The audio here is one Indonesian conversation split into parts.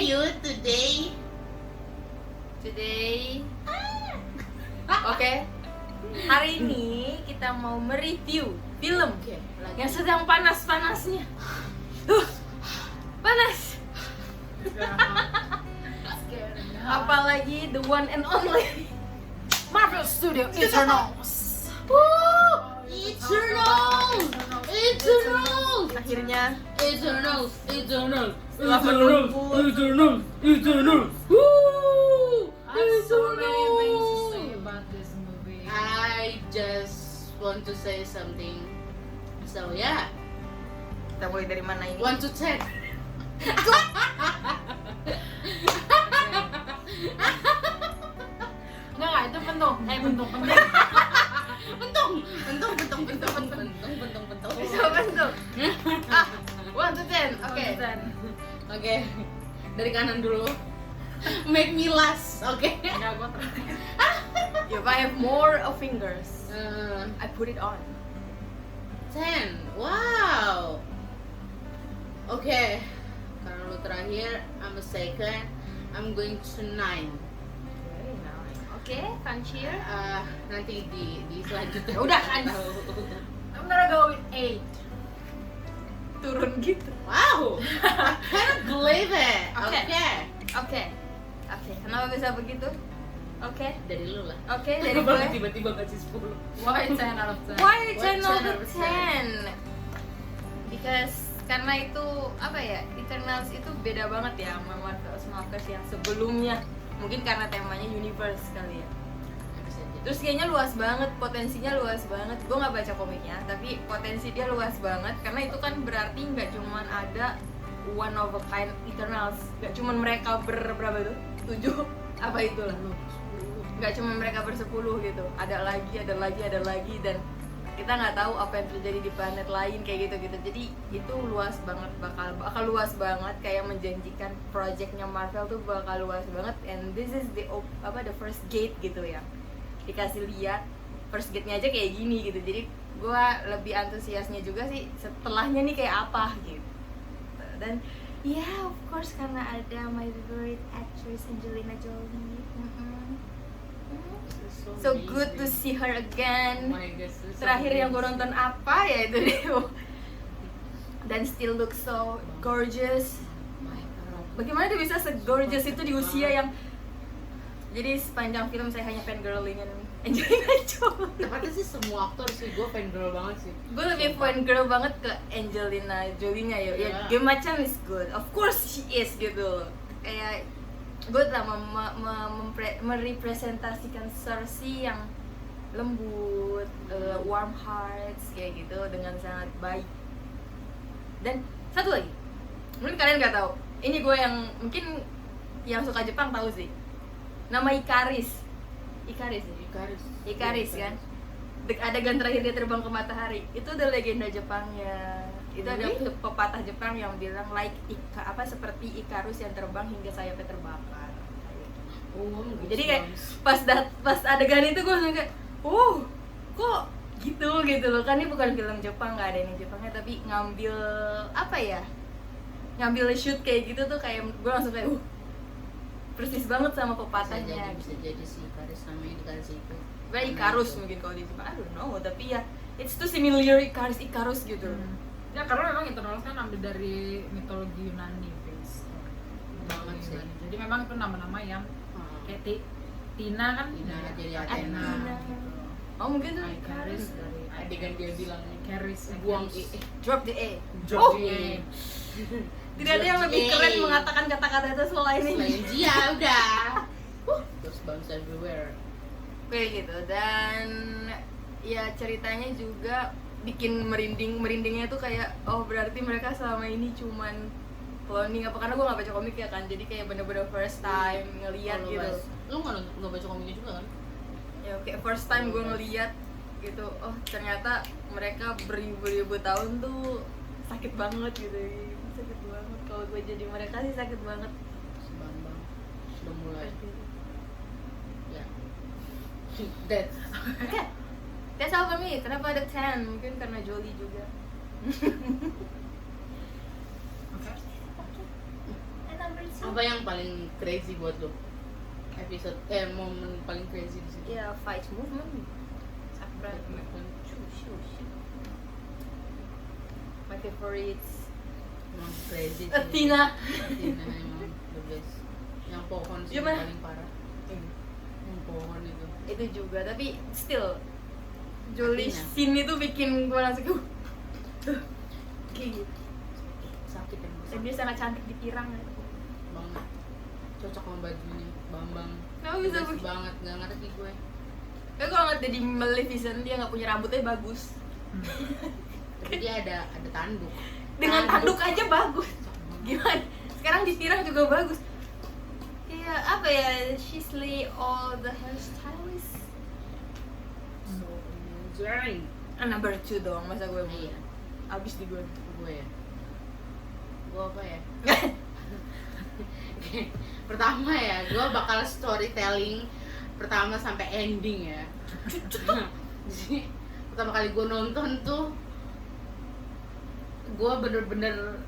you today? Oke. Hari ini kita mau mereview film yang sedang panas-panasnya. Panas. Apalagi the one and only Marvel Studio Eternals. Eternals! Akhirnya Eternals! setelah menunggu I have so many things to say about this movie. I just want to say something. So yeah, kita mulai dari mana ini? 1 to 10. Enggak, itu bentuk. Bentuk. Bentung. Bisa bentuk. 1 to 10. Oke. Oke, dari kanan dulu. Make me last, oke? Enggak, gue terakhir. If I have more of fingers, I put it on. 10. Wow. Oke, karena lu terakhir, I'm a second. I'm going to 9. Oke, Fansir. Nanti di selanjutnya. Ya udah, kan. I'm gonna go with 8. Turun gitu. Wow, I can't believe it. Oke. Oke, Oke. Kenapa bisa begitu? Oke. dari lu lah. Oke, dari Kenapa gue. tiba-tiba kasih 10? Why 10 out of 10? Why Why 10 out 10 of 10? Because karena itu apa ya, Eternals itu beda banget ya sama Marvel yang sebelumnya. Mungkin karena temanya universe kali ya. Bisa jadi. Terus kayaknya luas banget, potensinya luas banget. Gue nggak baca komiknya, tapi potensi dia luas banget karena itu kan berarti nggak cuman ada one of a kind Eternals, nggak cuman mereka berapa tuh? 7 apa itulah. Nggak cuma mereka bersepuluh gitu, ada lagi dan kita nggak tahu apa yang terjadi di planet lain kayak gitu. Jadi itu luas banget, bakal luas banget, kayak menjanjikan projectnya Marvel tuh bakal luas banget. And this is the first gate gitu ya, dikasih lihat first gate-nya aja kayak gini gitu. Jadi gua lebih antusiasnya juga sih setelahnya nih kayak apa gitu. Dan ya of course karena ada my favorite actress Angelina Jolie. So good to see her again. Oh my God, so Terakhir yang gue amazing. nonton apa ya itu dia. Dan still look so gorgeous. My God. Bagaimana dia bisa se-gorgeous itu di usia yang, jadi sepanjang film saya hanya fangirlingin Angelina Jolie. Tepatnya sih semua aktor sih, gue fangirl banget sih. Gue lebih fangirl banget ke Angelina Jolie-nya ya. Ya, Yeah. Gemma Chan is good. Of course she is gitu. Kayak gue telah merepresentasikan Cersei yang lembut, warm hearts kayak gitu dengan sangat baik. Dan satu lagi, mungkin kalian nggak tahu, ini gue yang mungkin yang suka Jepang tahu sih, nama Ikaris kan. Adegan terakhir dia terbang ke matahari itu udah legenda Jepangnya. Itu ada pepatah Jepang yang bilang seperti Ikarus yang terbang hingga sayapnya terbakar. Oh, Jadi kayak pas adegan itu gue langsung kayak, kok gitu loh. Kan ini bukan film Jepang, nggak ada ini Jepangnya, tapi ngambil shoot kayak gitu tuh kayak gue langsung kayak persis banget sama pepatahnya. bisa jadi sih Ikarus, namanya Ikarus itu. Kayak Ikarus mungkin kalau di Jepang, I don't know, tapi ya it's too similar Ikarus gitu. Ya karena memang Eternals kan ambil dari mitologi Yunani base. Banget sih. Jadi memang itu nama-nama yang kayak Tina kan Tina jadi Athena. Athena. Gitu. Oh mungkin tuh Icarus dari Adegan dia bilang Icarus buang drop the A. Drop the the A. Tidak ada yang lebih keren mengatakan kata-kata itu selain ini. Dia udah. Terus bounce everywhere. Kayak gitu. Dan ya ceritanya juga bikin merindingnya tuh kayak berarti mereka selama ini cuman cloning apa, karena gue nggak baca komik ya kan, jadi kayak bener-bener first time ngeliat gitu. Lu nggak baca komiknya juga kan? Ya kayak first time gue ngeliat gitu, ternyata mereka beribu-ribu tahun tuh sakit banget gitu. Sakit banget, kalau gue jadi mereka sih sakit banget. Bang sudah mulai ya. Oke. That's all for me. Kenapa ada 10? Mungkin karena Jolie juga. Oke. And number 2. Apa yang paling crazy buat lo? Episode momen paling crazy di sini. Ya fight movement. Sakura. My favorites. Emang crazy sih. Athena. Athena emang the best. Yang pohon sih Gimana? paling parah. Yang pohon itu. Itu juga, tapi still Jolie Athena. scene itu bikin gue langsung kayak gitu. Sakit yang Dan dia sangat cantik di pirang. banget. Cocok sama bajunya, Bambang. Kenapa bisa Best begitu? banget, nggak ngerti gue. Tapi kalau ngeliat dia di Maleficent, dia nggak punya rambutnya bagus. Tapi dia ada tanduk. Dengan tanduk aja bagus. Gimana? Sekarang di pirang juga bagus. Kayak apa ya? She's lay all the hairstylists. So amazing. Number 2 dong, masa gue mau. Iya, Abis di gue. gue ya. Gue apa ya? Pertama ya, gue bakal storytelling pertama sampai ending ya. Jadi pertama kali gue nonton tuh, gue bener-bener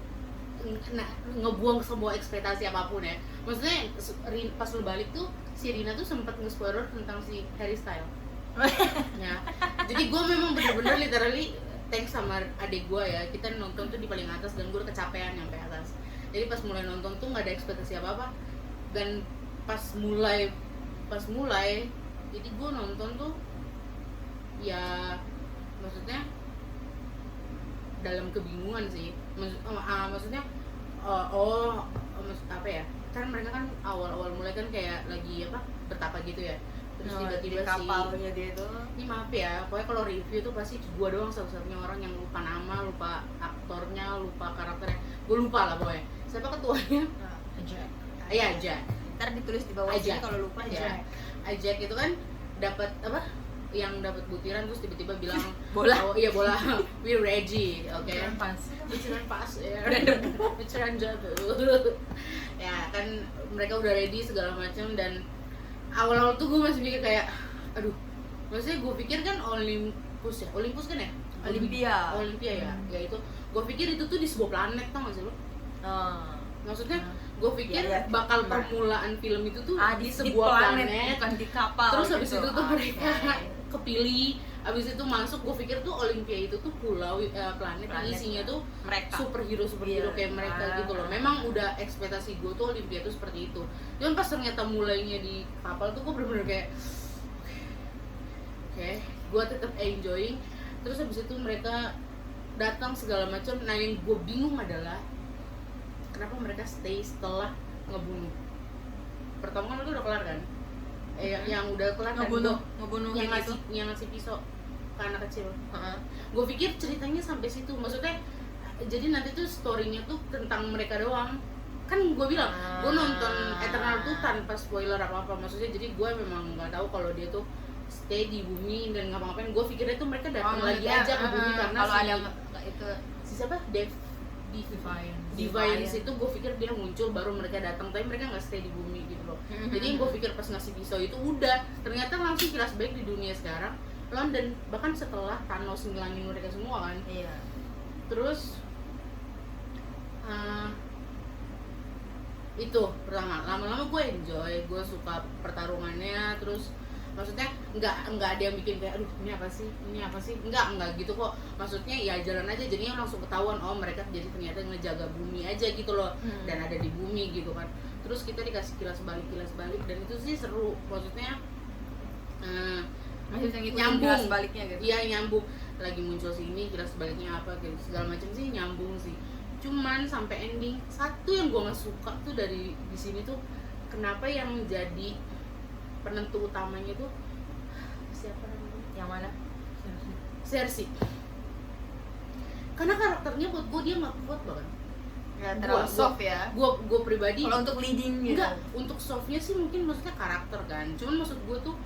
ngebuang semua ekspektasi apapun ya. Maksudnya pas lu balik tuh, si Rina tuh sempet nge-spoiler tentang si Harry Styles ya. Jadi gue memang bener-bener literally thanks sama adik gue ya, kita nonton tuh di paling atas dan gue udah kecapean nyampe atas. Jadi pas mulai nonton tuh nggak ada ekspektasi apa-apa, dan pas mulai jadi gue nonton tuh ya maksudnya dalam kebingungan sih. Maksudnya maksud apa ya, kan mereka kan awal mulai kan kayak lagi apa bertapa gitu ya, terus tiba-tiba di kapalnya dia itu. ini maaf ya, pokoknya kalau review tuh pasti gua doang satu-satunya orang yang lupa nama, lupa aktornya, lupa karakternya, gua lupa lah pokoknya. Siapa ketuanya? Jack. Iya, Jack. Ntar ditulis di bawah Ajak. sini kalau lupa Ajak. Jack. Ajak itu kan dapat apa? Yang dapat butiran terus tiba-tiba bilang Bola. Oh iya bola. We ready. Oke. Keren pas. Butiran pas ya. Butiran jatuh. Ya kan mereka udah ready segala macam, dan awal-awal tuh gue masih mikir kayak aduh, maksudnya gue pikir kan Olympus kan ya? Olympia ya. Ya itu gue pikir itu tuh di sebuah planet, tau gak sih lo? Maksudnya gue pikir Iya, iya. bakal Nah. permulaan film itu tuh Di di sebuah planet, bukan di kapal. terus habis gitu. itu tuh mereka Oke. kepilih, habis itu masuk. Gue pikir tuh Olympia itu tuh pulau planet yang Planet, isinya tuh mereka. superhero Iya. kayak mereka Ah. gitu loh. Memang udah ekspektasi gue tuh Olympia tuh seperti itu, cuman pas ternyata mulainya di kapal tuh gue bener-bener kayak oke, gue tetap enjoying. Terus habis itu mereka datang segala macam. Nah yang gue bingung adalah kenapa mereka stay setelah ngebunuh. Pertama kan itu udah kelar kan? Yang udah kelar kan? Ngebunuh yang itu. ngasih pisau ke anak kecil. Heeh. Gue pikir ceritanya sampai situ. Maksudnya jadi nanti tuh story-nya tuh tentang mereka doang. Kan gue bilang, gue nonton Eternal tuh tanpa spoiler apa-apa. Maksudnya jadi gue memang nggak tahu kalau dia tuh stay di bumi dan ngapa-ngapain. Gue pikirnya tuh mereka datang lagi aja ke bumi karena kalau si, ada itu si siapa? Defiance itu gue pikir dia muncul baru mereka datang, tapi mereka nggak stay di bumi gitu loh. Jadi gue pikir pas ngasih pisau itu udah, ternyata langsung kilas balik di dunia sekarang, London, bahkan setelah Thanos ngilangin mereka semua kan. Iya. Terus itu pertama, lama-lama gue enjoy, gue suka pertarungannya. Terus maksudnya nggak ada yang bikin kayak aduh ini apa sih, nggak gitu kok. Maksudnya ya jalan aja, jadinya langsung ketahuan oh mereka jadi ternyata ngejaga bumi aja gitu loh, dan ada di bumi gitu kan. Terus kita dikasih kilas balik dan itu sih seru. Maksudnya Masih yang itu nyambung sebaliknya gitu. Iya nyambung, lagi muncul sini kilas baliknya apa gitu segala macam sih nyambung sih. Cuman sampai ending satu yang gue nggak suka tuh di sini tuh, kenapa yang menjadi penentu utamanya tuh siapa namanya? Yang mana? Cersei. Karena karakternya buat gue dia nggak kuat banget. Ya, terlalu soft ya. Gue pribadi Kalau untuk leading gitu. enggak, untuk softnya sih mungkin maksudnya karakter kan. Cuman maksud gue tuh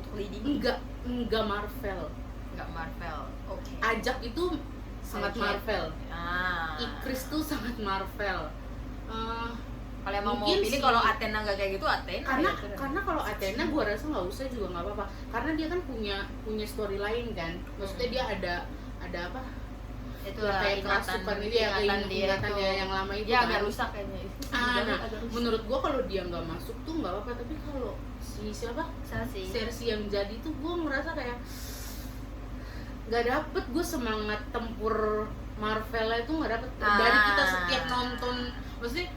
Untuk leading enggak Marvel. enggak Marvel. Oke. Ajak itu sangat Ajak. Marvel. Ah. Ikris tuh sangat Marvel. Kalau emang mau mungkin pilih sih. kalau Athena nggak kayak gitu, Athena. karena ya, karena kalau Athena gue rasa nggak usah juga nggak apa-apa, karena dia kan punya story lain kan. Maksudnya dia ada apa, Itu ya, kayak ingatan kerasukan itu ya, ingatan dia ingatan tuh. dia yang lama itu Ya kan. agak rusak kayaknya itu. Nah, Agak rusak. menurut gua kalau dia nggak masuk tuh nggak apa-apa, tapi kalau si siapa Cersei. Cersei yang jadi tuh gua ngerasa kayak nggak dapet gue semangat tempur Marvel itu nggak dapet dari kita setiap nonton, maksudnya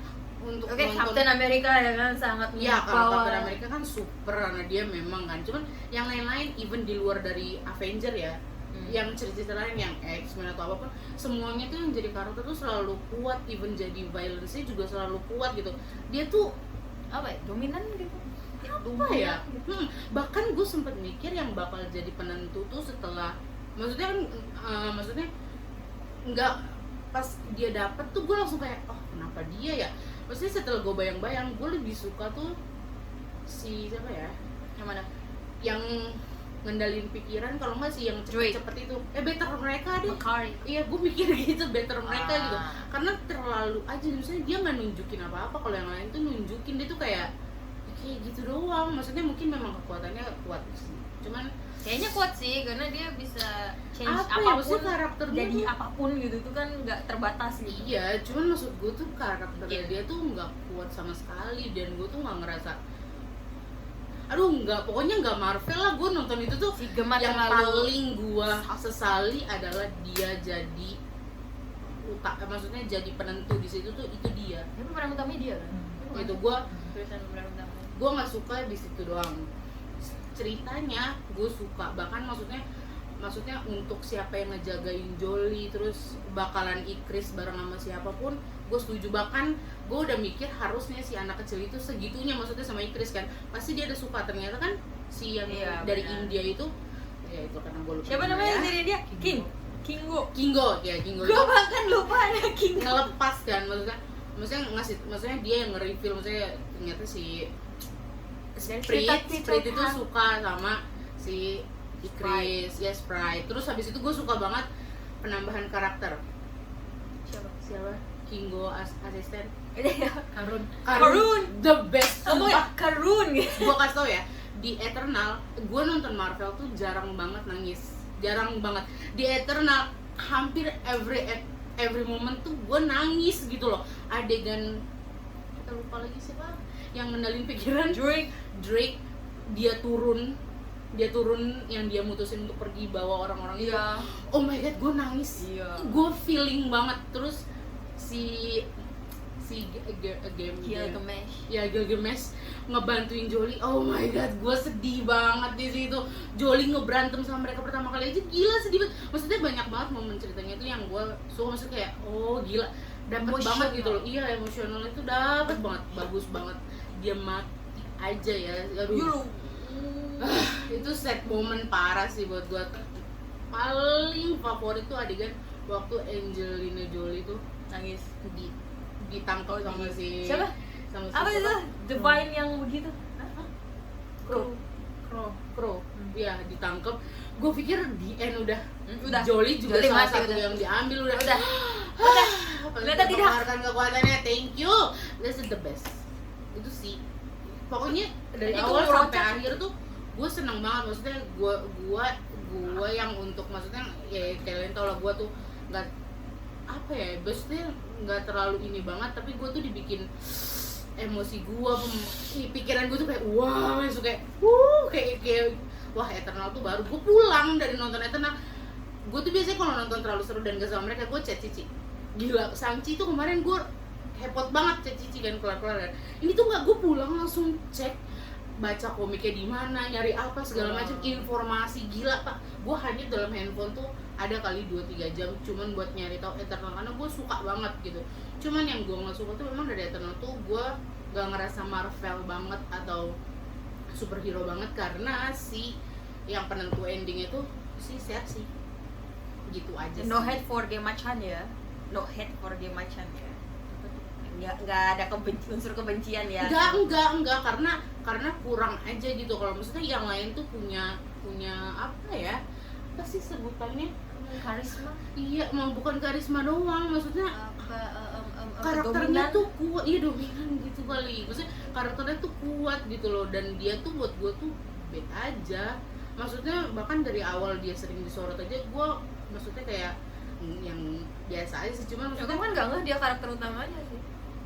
untuk Oke, nonton Captain America ya kan sangat ya kalau membawa. Captain America kan super karena dia memang kan, cuman yang lain-lain even di luar dari Avenger ya, yang cerita lain yang X-Men atau apapun, semuanya tuh yang jadi karakter tuh selalu kuat, even jadi violence-nya juga selalu kuat gitu. Dia tuh apa ya? Dominan gitu. apa ya? Bahkan gue sempet mikir yang bakal jadi penentu tuh setelah, maksudnya kan maksudnya nggak pas dia dapet tuh gue langsung kayak oh kenapa dia ya, maksudnya setelah gue bayang-bayang gue lebih suka tuh si siapa ya Yang mana? yang ngendalin pikiran, kalau nggak sih yang cepet-cepet itu better mereka deh. Makari. Iya, gue mikir gitu, better mereka gitu, Ah. karena terlalu aja misalnya dia nggak nunjukin apa-apa, kalau yang lain tuh nunjukin, dia tuh kayak gitu doang. Maksudnya mungkin memang kekuatannya kuat sih, cuman Kayaknya kuat sih karena dia bisa change apa ya, apapun maksudnya karakternya jadi tuh- apapun gitu tuh kan nggak terbatas gitu. iya, cuman maksud gue tuh karakternya Iya. dia tuh nggak kuat sama sekali, dan gue tuh nggak ngerasa, aduh nggak, pokoknya nggak Marvel lah. Gue nonton itu tuh Si Gemma yang terlalu paling gue sesali adalah dia jadi maksudnya jadi penentu di situ tuh, itu dia. Dia pemeran utamanya dia kan. Itu gue Pemeran utamanya. nggak suka di situ doang. Ceritanya gue suka, bahkan maksudnya untuk siapa yang ngejagain Jolie, terus bakalan Ikris bareng sama siapapun, gue setuju. Bahkan gue udah mikir harusnya si anak kecil itu segitunya maksudnya sama Ikris kan, pasti dia ada suka. Ternyata kan si yang Iya, dari benar. India itu, ya itu karena gue lupa Siapa namanya dari dia? Kingo. Kingo ya, Kingo Gue itu bahkan lupa ada Kingo. ngelepas kan, maksudnya dia yang nge-reveal, maksudnya ternyata si Sprite itu suka sama si Ikris, ya Sprite. Terus habis itu gue suka banget penambahan karakter. Siapa? Kingo asisten. Karun. The best. Kamu ya Karun. Gue kasih tau ya, di Eternal gue nonton Marvel tuh jarang banget nangis, jarang banget. Di Eternal hampir every moment tuh gue nangis gitu loh. Adegan kita lupa lagi siapa yang ngendalin pikiran, Drake dia turun yang dia mutusin untuk pergi bawa orang-orang itu. Iya. Oh my god, gue nangis. Iya. Gue feeling banget. Terus si Gilgamesh ngebantuin Jolie. Oh my god, gue sedih banget di situ. Jolie ngeberantem sama mereka pertama kali aja, gila sedih banget. Maksudnya banyak banget momen ceritanya itu yang gue suka, maksudnya kayak oh gila, dapet banget gitu loh. Iya, emosionalnya itu dapet banget, bagus banget. Dia mati aja ya, aduh. Itu set momen parah sih buat gue. Paling favorit tuh adegan waktu Angelina Jolie tuh Nangis. ditangkap sama si Siapa? sama si Apa itu? siapa? Divine yang begitu. Crow. Ya, ditangkap. Gue pikir di end udah. Udah. Jolie juga Jolie salah mati, satu udah. yang diambil udah. Udah. Ternyata tidak. Mengeluarkan kekuatannya. Thank you. This is the best. Itu sih. Pokoknya dari Itu awal ngerocak. sampai akhir tuh gue seneng banget. Maksudnya gue yang untuk, maksudnya ya kalian tau lah, gue tuh nggak apa ya, maksudnya nggak terlalu ini banget, tapi gue tuh dibikin emosi gue, pikiran gue tuh kayak wah, langsung kayak kayak wah, Eternal tuh baru gue pulang dari nonton Eternal. Gue tuh biasanya kalau nonton terlalu seru dan gak sama mereka, gue chat Cici. Gila, Shang-Chi tuh kemarin gue hepot banget chat Cici kan, kelar-kelar kan. Ini tuh nggak, gue pulang langsung cek, baca komiknya di mana, nyari apa segala macam informasi. Gila pak, gue hanya dalam handphone tuh ada kali 2-3 jam cuman buat nyari tahu Eternal, karena gue suka banget gitu. Cuman yang gue nggak suka tuh memang dari Eternal tuh gue nggak ngerasa Marvel banget atau superhero banget, karena si yang penentu ending itu si Cersei gitu aja sih. No hate for Gemma Chan ya. No hate for Gemma Chan ya. Nggak ada unsur kebencian ya. Enggak, karena kurang aja gitu. Kalau maksudnya yang lain tuh punya apa ya, apa sih sebutannya, Karisma. iya, bukan karisma doang, maksudnya karakternya dominan. tuh kuat, iya dominan gitu kali. Maksudnya karakternya tuh kuat gitu loh, dan dia tuh buat gue tuh bad aja. Maksudnya bahkan dari awal dia sering disorot aja, gue maksudnya kayak yang biasa aja sih, cuman Aku maksudnya kan nggak ngeh dia karakter utamanya sih.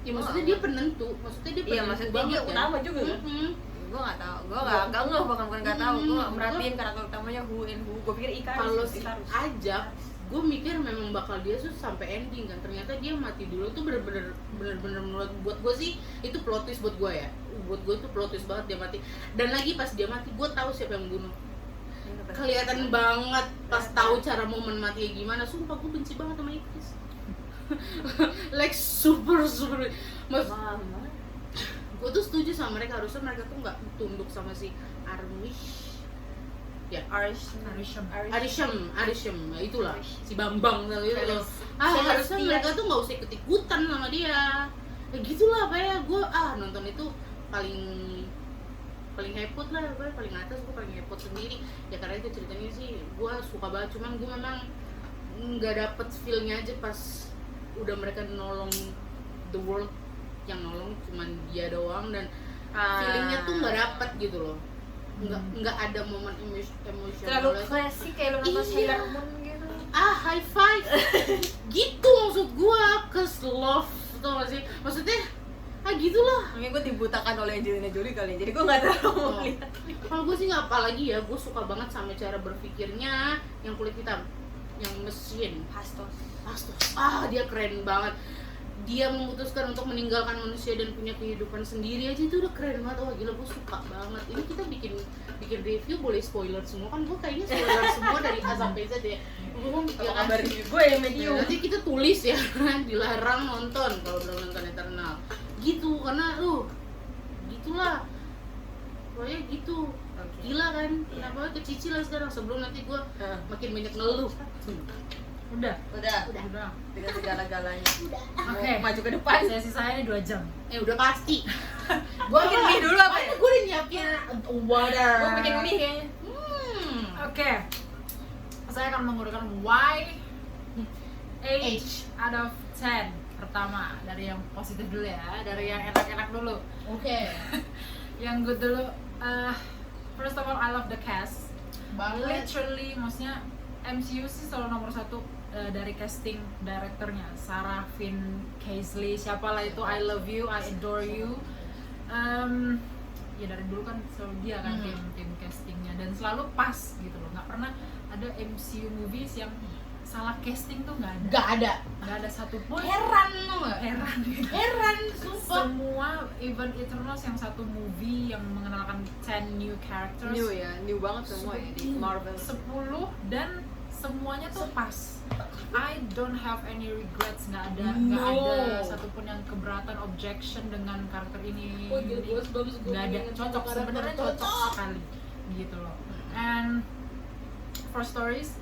ya maksudnya dia penentu, maksudnya dia penentu Iya, maksudnya banget dia kan. utama juga kan. Mm-mm. Gue nggak tahu, gue nggak ngeh, bukan nggak tahu, gue nggak merhatiin karakter utamanya who and who. Gue pikir Kalau Ikarus. si Ajak, gue mikir memang bakal dia tuh sampai ending kan, ternyata dia mati dulu. Tuh bener-bener menurut buat gue sih itu plot twist buat gue ya, buat gue itu plot twist banget dia mati. Dan lagi pas dia mati gue tahu siapa yang bunuh, kelihatan banget pas tahu cara momen matinya gimana. Sumpah gue benci banget sama Ikris. Like super mas, gue tuh setuju sama mereka, harusnya mereka tuh nggak tunduk sama si Armish ya, Arisham, nah itulah si Bambang gitu loh. Harusnya mereka tuh nggak usah ikut-ikutan sama dia. Ya gitulah kayak gue nonton itu paling hepot lah, gue paling atas, gue paling hepot sendiri ya, karena itu ceritanya sih gue suka banget. Cuman gue memang nggak dapet feelnya aja pas udah mereka nolong the world, yang nolong cuman dia doang, dan feelingnya tuh nggak dapet gitu loh. Nggak ada momen emosional terlalu klasik kayak lo nonton Iya. Sailor Moon gitu. High five gitu maksud gua, cause love tau gak sih, maksudnya gitulah. Mungkin gue dibutakan oleh Angelina Jolie kali, jadi gue nggak terlalu mau lihat. Kalau gue sih nggak, apalagi ya gue suka banget sama cara berpikirnya yang kulit hitam, yang mesin Hastos. dia keren banget. Dia memutuskan untuk meninggalkan manusia dan punya kehidupan sendiri aja, itu udah keren banget. Wah gila, gue suka banget. Ini kita bikin review boleh spoiler semua kan, gue kayaknya spoiler semua dari A sampai Z ya. Gue ya Kabar gue yang medium. nanti kita tulis ya dilarang nonton kalau belum nonton Eternal gitu, karena gitulah pokoknya gitu. Gila kan, kenapa kecicilan sekarang sebelum nanti gue makin banyak ngeluh. Udah. Dengan segala-galanya. Oke. Maju ke depan. Sesi saya ini 2 jam. Udah pasti. Gue bikin mie dulu apa ya? Gue udah nyiapin water. Gue bikin mie kayaknya. Oke. Saya akan menggunakan Y 8 out of 10. Pertama, dari yang positif dulu ya, dari yang enak-enak dulu. Oke. Yang good dulu. First of all, I love the cast. Banget. Literally, maksudnya MCU sih selalu nomor 1 dari casting directornya, Sarah Finn Kaisley, siapalah itu, I love you, I adore you. Ya dari dulu kan selalu dia kan tim castingnya, dan selalu pas gitu loh. Nggak pernah ada MCU movies yang salah casting tuh, nggak ada. Nggak ada satupun. Heran lo nggak? Heran, sumpah. semua even Eternals yang satu movie yang mengenalkan 10 new characters, New ya, new banget semua ya di Marvel. 10 dan semuanya tuh pas. I don't have any regrets, nggak ada satupun yang keberatan, objection dengan karakter ini. Nggak ada, cocok, sebenarnya cocok sekali gitu loh. And for stories,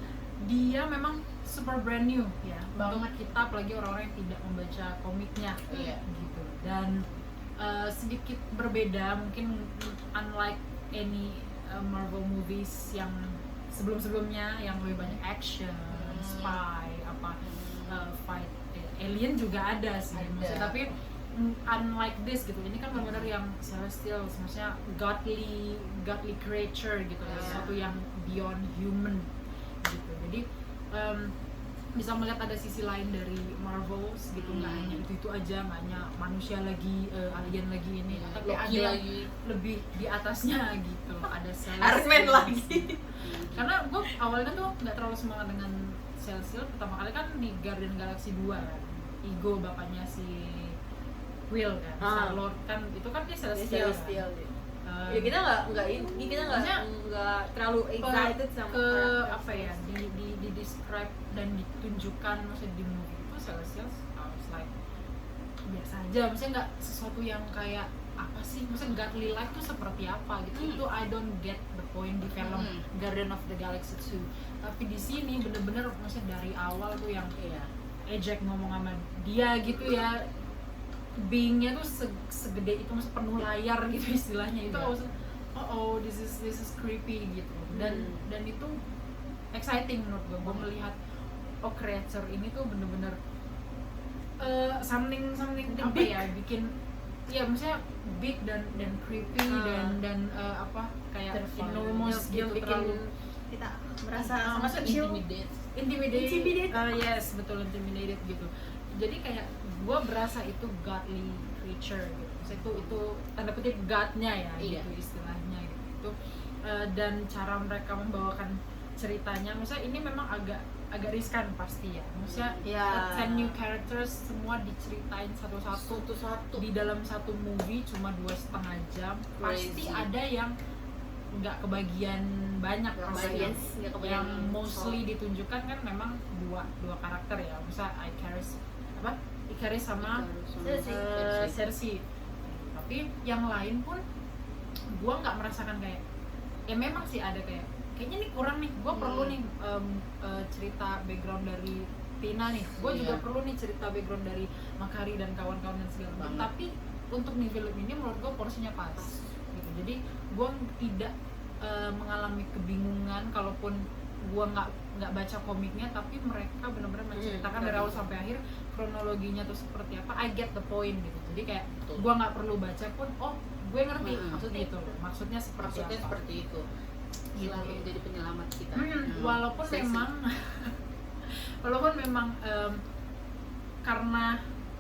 dia memang super brand new ya untuk kita, apalagi orang-orang yang tidak membaca komiknya gitu. Dan sedikit berbeda mungkin, unlike any Marvel movies yang sebelum-sebelumnya yang lebih banyak action, spy, fight, alien juga ada sih maksudnya, tapi unlike this gitu, ini kan benar-benar yang celestial, maksudnya godly creature gitu, sesuatu yang beyond human gitu. Jadi bisa melihat ada sisi lain dari Marvels gitu, nggak hanya itu aja, nggak hanya manusia lagi, alien lagi ini, tapi Loki ada lagi. lebih di atasnya gitu, ada Iron Man lagi. karena gue awalnya tuh nggak terlalu semangat dengan Celestial. Pertama kali kan di Guardian Galaxy 2 kan, Ego bapaknya si Will kan, Star-Lord kan, itu kan dia Celestial kan. Ya kita nggak terlalu excited sama ke karakter. apa ya, di describe dan ditunjukkan maksudnya di movie itu Celestial, I was like biasa aja, maksudnya nggak sesuatu yang kayak apa sih, maksudnya godly life tuh seperti apa gitu. Itu I don't get the point di film Guardian of the Galaxy 2. Tapi di sini bener-bener maksudnya dari awal tuh yang Ejek ngomong sama dia gitu ya, beingnya tuh segede itu, maksudnya penuh layar gitu istilahnya. Itu maksud this is creepy gitu. Dan itu exciting menurut gue melihat creature ini tuh bener-bener something apa big. Ya bikin ya maksudnya big dan creepy dan apa kayak enormous gitu, yang bikin terlalu kita merasa sama kecil. intimidated. Yes, betul, intimidated gitu. Jadi kayak gue berasa itu godly creature gitu. Maksudnya itu tanda kutip godnya ya, Iya. gitu istilahnya gitu. Dan cara mereka membawakan ceritanya, maksudnya ini memang agak riskan pasti ya. Maksudnya Ya. 10 new characters semua diceritain satu-satu di dalam satu movie cuma 2,5 jam. Pasti Crazy. ada yang nggak kebagian banyak, Nggak maksudnya. kebagian, nggak kebagian Yang mostly ditunjukkan kan memang dua karakter ya, misal Ikaris sama Cersei. Tapi yang lain pun gua nggak merasakan kayak, ya memang sih ada kayaknya nih kurang nih, gua perlu nih cerita background dari Tina nih, gua juga Iya. perlu nih cerita background dari Makari dan kawan-kawan dan segala macam. Banget. Tapi untuk nih film ini menurut gua porsinya pas gitu. Jadi gua tidak mengalami kebingungan kalaupun gua nggak baca komiknya, tapi mereka benar-benar menceritakan dari awal sampai akhir kronologinya tuh seperti apa. I get the point gitu. Jadi kayak Betul. gua nggak perlu baca pun, oh gue ngerti maksudnya itu, maksudnya Maksudnya apa. seperti itu. Selalu menjadi penyelamat kita. Walaupun Sexy. memang karena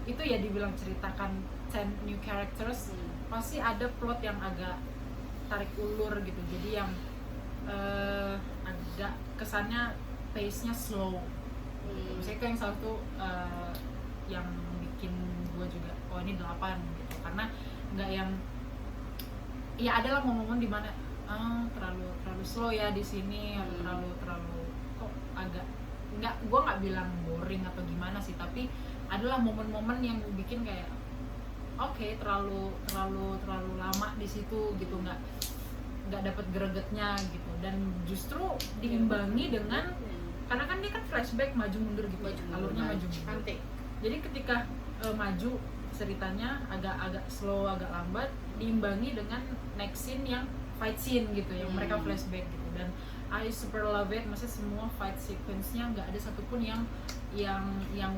itu ya dibilang ceritakan 10 new characters, pasti ada plot yang agak tarik ulur gitu. Jadi yang agak kesannya pace-nya slow. Misalnya kayak yang satu yang bikin gue juga, oh ini 8 gitu, karena nggak yang, ya adalah momen-momen dimana terlalu slow ya di sini, atau terlalu kok agak gue nggak bilang boring atau gimana sih, tapi adalah momen-momen yang bikin kayak oke, terlalu lama di situ gitu, nggak dapet gregetnya gitu. Dan justru diimbangi dengan, karena kan dia kan flashback maju mundur gitu, alurnya maju mundur. Cantik. Jadi ketika maju ceritanya agak slow, agak lambat, diimbangi dengan next scene yang fight scene gitu, yang mereka flashback gitu. Dan I super love it, maksudnya semua fight sequence-nya nggak ada satupun yang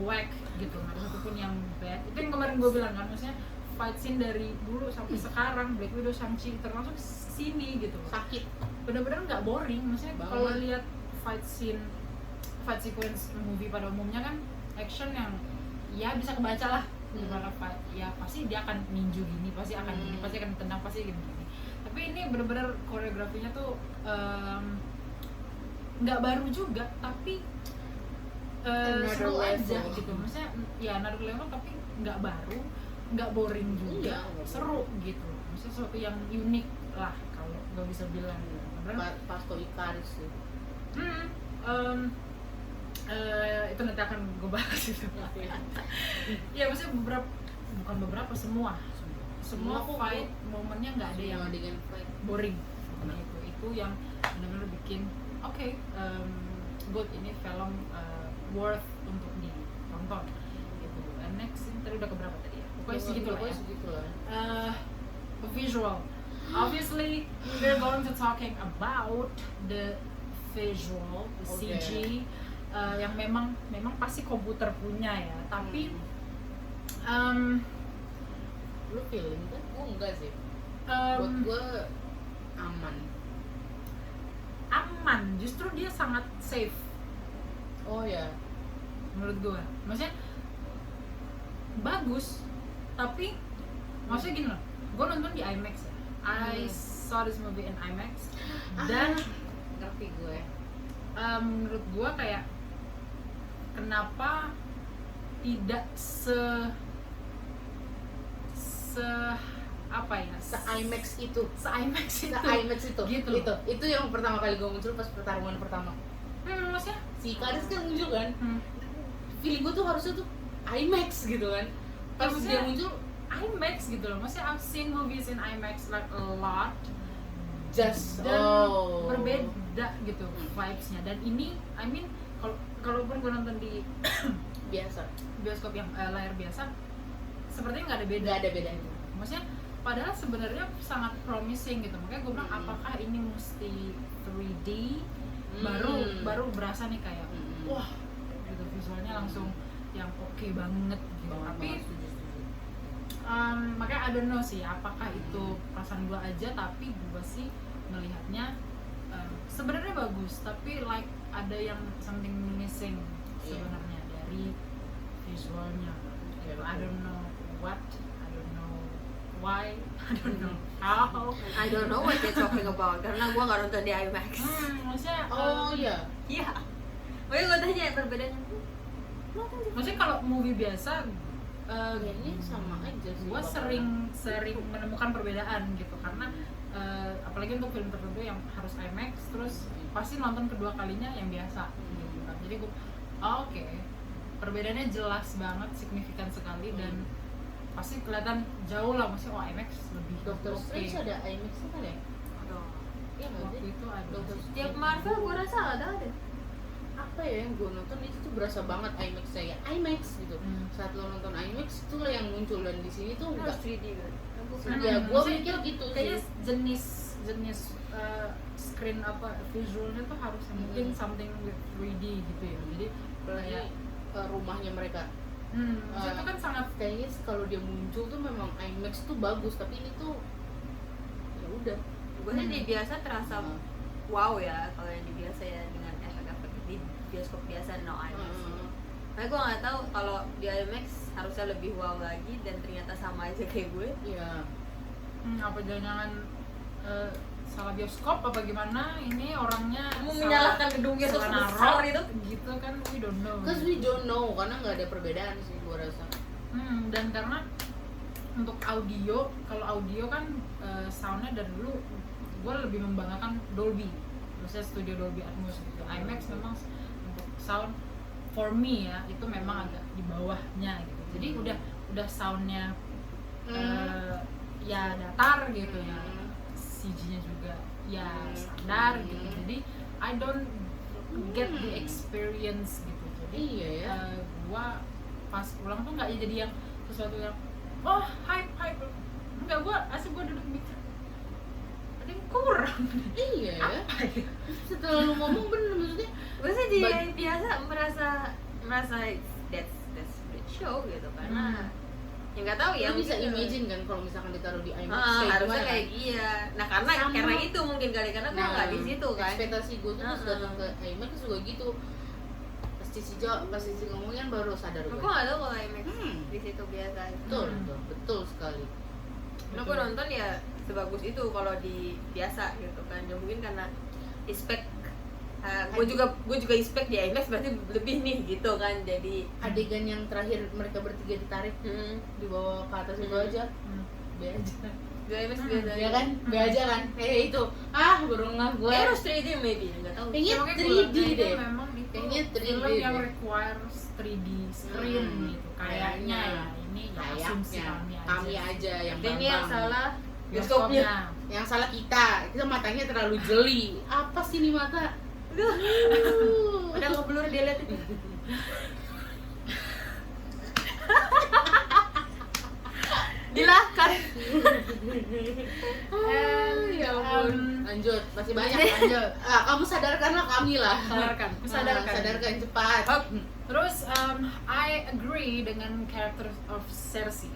whack gitu, nggak ada satupun yang bad. Itu yang kemarin gue bilang kan, maksudnya fight scene dari dulu sampai sekarang, Black Widow, Shang-Chi, termasuk sini gitu, Sakit. bener-bener nggak boring. Maksudnya Banget. kalau lihat fight sequence movie pada umumnya kan action yang ya bisa kebaca lah gimana ya, pasti dia akan ninju gini, pasti akan gini, pasti akan tendang, pasti gini. Tapi ini bener-bener koreografinya tuh nggak baru juga, tapi seru Another aja level. gitu. Maksudnya ya another level, tapi nggak baru, nggak boring juga, Iya. seru gitu. Maksudnya sesuatu yang unik lah kalau gue bisa bilang. Beneran Pasto Ikaris sih. Itu nanti akan gue bahas itu. Ya maksudnya bukan beberapa, semua Semua kok, fight momennya nggak ada yang dengan fight. boring gitu. Itu yang benar-benar bikin oke, good, ini film worth untuk ditonton gitu. And next ini tadi udah keberapa tadi ya? Pokoknya segitu lah ya. Segitulah. Visual. Obviously, we're going to talking about the visual, the CG, yang memang pasti komputer punya ya. Tapi Lu feeling kan? Gue enggak sih. em, Buat gue aman. aman, justru dia sangat safe Oh ya. menurut gue. Maksudnya bagus, tapi maksudnya gini loh, gue nonton di IMAX ya. I saw this movie in IMAX dan Ngerti gue. menurut gue kayak kenapa tidak apa ya, Se-IMAX itu. se-IMAX itu, Se-IMAX itu. Gitu. Itu yang pertama kali gue muncul pas pertarungan pertama. maksudnya Si Ikaris kan muncul kan. hmm, Feeling gue tuh harusnya tuh IMAX gitu kan. Pas Maksudnya- dia muncul IMAX gitu loh. Maksudnya I've seen movies in IMAX like a lot just dan oh. berbeda gitu vibes-nya. Dan ini I mean kalaupun gue nonton di Biasa. bioskop yang layar biasa, sepertinya nggak ada beda. Nggak ada bedanya. Maksudnya padahal sebenarnya sangat promising gitu. Makanya gue bilang apakah ini mesti 3D baru berasa nih kayak wah gitu, visualnya langsung yang oke banget gitu. Tapi makanya I don't know sih apakah itu perasaan gue aja, tapi gue sih melihatnya sebenarnya bagus, tapi like ada yang something missing sebenarnya dari visualnya. I don't know what, I don't know why, I don't know how. I don't know what they're talking about karena gue nggak nonton di IMAX. Maksudnya Iya. Makanya gue tanya perbedaannya. maksudnya kalau movie biasa kayaknya sama aja sih. gue sering menemukan perbedaan gitu karena apalagi untuk film tertentu yang harus IMAX terus pasti nonton kedua kalinya yang biasa gitu kan. Jadi gue oke, perbedaannya jelas banget, signifikan sekali dan pasti kelihatan jauh lah, maksudnya IMAX lebih Doctor oke. Strange ada IMAX-nya kan ya? Iya nggak Waktu sih? itu ada Doctor Tiap Strange. Marvel gue rasa ada. Apa ya yang gue nonton itu tuh berasa banget IMAX saya IMAX gitu. Saat lo nonton IMAX itu lah yang muncul, dan di sini tuh enggak. 3D kan. Ya gue Maksudnya mikir itu gitu kayaknya sih. jenis screen apa visualnya tuh harus mungkin something with 3D gitu ya. Jadi Apalagi rumahnya mereka. maksudnya itu kan sangat Kayaknya kalau dia muncul tuh memang IMAX tuh bagus, tapi ini tuh ya udah. Gue sih di biasa terasa wow ya kalau yang di biasa ya dengan efek-efek di bioskop biasa no IMAX. Nah gue nggak tahu kalau di IMAX harusnya lebih wow lagi dan ternyata sama aja kayak gue. Iya. apa jangan salah bioskop apa gimana, ini orangnya Mau salah- menyalahkan gedungnya salah sebesar naruh itu. gitu kan, we don't know. Cause we don't know, karena nggak ada perbedaan sih gue rasa. Dan karena untuk audio, kalau audio kan soundnya dari dulu gue lebih membanggakan Dolby, maksudnya studio Dolby Atmos gitu. IMAX memang untuk sound for me ya itu memang agak di bawahnya gitu. Jadi udah soundnya ya datar gitu ya, CG-nya juga ya standar gitu. Jadi I don't get the experience gitu. Jadi Iya ya. gua pas pulang tuh nggak jadi yang sesuatu yang oh hype enggak, gua duduk mikir ada yang kurang. Iya ya. Apa ya? Setelah lu ngomong bener, maksudnya Gue sih di biasa merasa that's great show gitu karena ya nggak tahu ya. lu bisa mungkin imagine kan kalau misalkan ditaruh di IMAX harusnya gimana, kayak kan? iya. Nah karena Sama. itu mungkin kali karena gue nggak di situ kan. Ekspektasi gue tuh pas datang ke IMAX juga gitu. Pas si ngomongin baru sadar Gue gue. nggak tahu kalau IMAX Hmm. di situ biasa. Betul sekali. Karena gue nonton ya sebagus itu kalau di biasa gitu kan. Ya mungkin karena expect gue juga expect di IMAX berarti lebih nih gitu kan. Jadi Adegan yang terakhir mereka bertiga ditarik dibawa ke atas itu aja, be aja. di IMAX biasa. Ya kan, be aja kan. Itu baru ngeh gue. Harus 3D maybe nggak tahu. Kayaknya Ya, makanya 3D gua bilang deh. itu memang itu Kayaknya 3D film yang deh. requires 3D screen gitu kayaknya ya. Ini ya asumsi kami aja yang Dan ini yang bambang. salah bioskopnya. bioskopnya. Yang salah kita matanya terlalu jeli. Apa sih ini mata? Udah ngeblur dia lihat itu. Dilahkan. Ya ampun. Lanjut, masih banyak. Lanjut. Kamu sadarkanlah kami lah. Sadarkan cepat. Terus I agree dengan character of Cersei.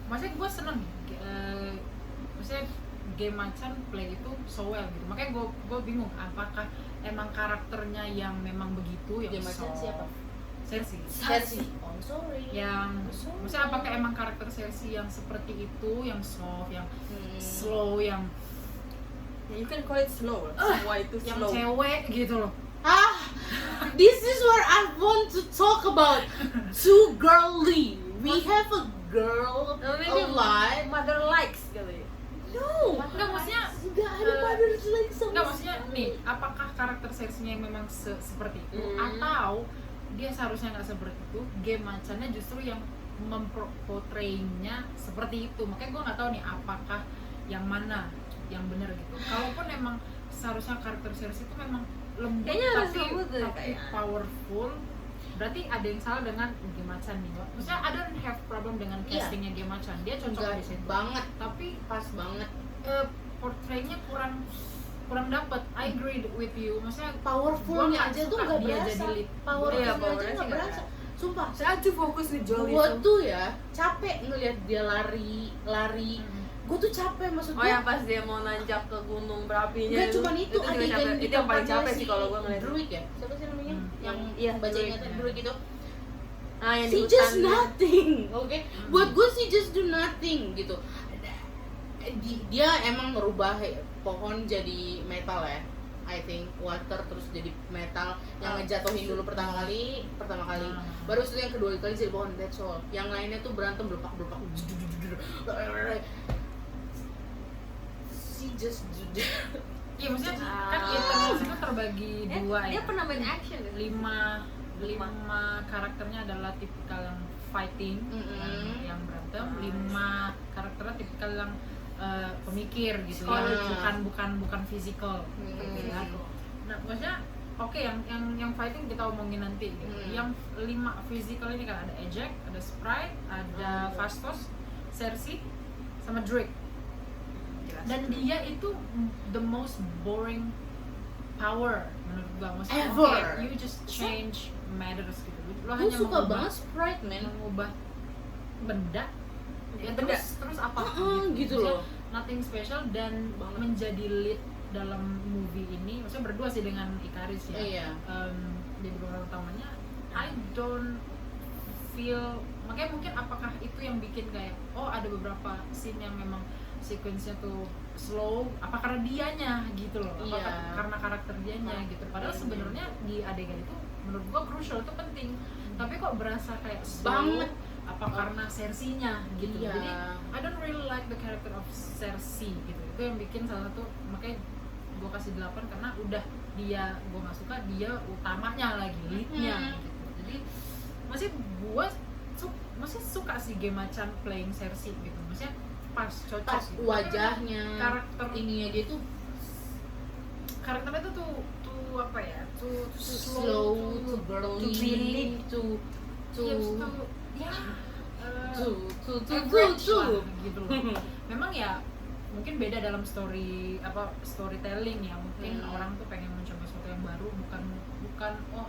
Maksudnya gue seneng. Maksudnya game macan play itu so well gitu. Makanya gue bingung apakah emang karakternya yang memang begitu yang Game macan soft. siapa? Cersei. Oh, sorry. Maksudnya apakah emang karakter Cersei yang seperti itu, yang soft, yang slow, yang You can call it slow. Semua itu yang slow. cewek gitu loh. This is where I want to talk about. Too girly. We have a girl Maybe a lot. mother likes kali. No. Enggak, maksudnya Gak ada mother's like sama enggak, maksudnya nih, apakah karakter Cersei yang memang seperti itu atau dia seharusnya nggak seperti itu, game macannya justru yang memportraynya seperti itu. Makanya gue nggak tahu nih apakah yang mana yang benar gitu. Kalaupun emang seharusnya karakter Cersei itu memang lembut Kayaknya harus tapi lembut deh, tapi kayak. powerful, berarti ada yang salah dengan game macan nih. Maksudnya I don't have problem dengan Iya. castingnya game macan, dia cocok Enggak di situ. banget, Tapi pas banget. portraynya kurang dapat. I agree with you. Maksudnya Powerfulnya Gua aja nggak tuh suka nggak dia berasa. jadi lead. Powerfulnya Iya, aja powernya nggak sih nggak berasa. Sumpah. Saya tuh fokus with Joel Gua itu. tuh ya capek ngelihat dia lari gue tuh capek maksud Oh gue. yang pas dia mau nanjak ke gunung berapinya Gak cuma itu, juga adegan capek. di Itu yang paling tempatnya capek si sih kalau gue ngeliat. Druid ya, siapa sih namanya? Yang Iya, baca Druid, ingatan ya. Druid gitu. Ah yang di She hutan. just nothing, oke? Buat gue sih just do nothing gitu. Dia emang merubah pohon jadi metal ya, I think water terus jadi metal yang ngejatuhin dulu pertama kali, baru itu yang kedua kali jadi pohon, that's all. Yang lainnya tuh berantem berpak she just do that. Iya maksudnya kan Eternals itu terbagi dua ya. Dia pernah main action kan? lima karakternya adalah tipikal yang fighting, yang berantem. 5 karakternya tipikal yang pemikir gitu ya, bukan physical gitu ya. Nah maksudnya oke, yang fighting kita omongin nanti gitu. Yang 5 physical ini kan ada Eject, ada Sprite, ada Phastos, Cersei, sama Drake. Dan dia itu the most boring power menurut gua, maksudnya Ever. okay, you just change matters gitu. Lo Gue hanya suka banget Sprite man. mengubah benda ya, Benda. terus apa gitu loh. nothing special dan Banget. menjadi lead dalam movie ini, maksudnya berdua sih dengan Ikaris ya. Iya. Jadi pemeran utamanya I don't feel, makanya mungkin apakah itu yang bikin kayak oh ada beberapa scene yang memang sequence-nya tuh slow, apa karena dianya gitu loh, apa Iya. karena karakter dianya gitu, padahal sebenarnya di adegan itu menurut gua crucial, itu penting, tapi kok berasa kayak slow Banget. apa karena Cersei-nya gitu. Iya. Jadi I don't really like the character of Cersei gitu, itu yang bikin salah satu, makanya gua kasih 8 karena udah dia, gua nggak suka dia utamanya lagi, leadnya gitu. Jadi gua masih suka sih game Macan playing Cersei gitu, maksudnya pas cocok Pas gitu. wajahnya, Karakter ininya dia tuh karakternya tuh apa ya, tuh slow, to girly, to believe, to ya to average lah, gitu loh. Memang ya mungkin beda dalam storytelling ya, mungkin orang tuh pengen mencoba sesuatu yang baru, bukan oh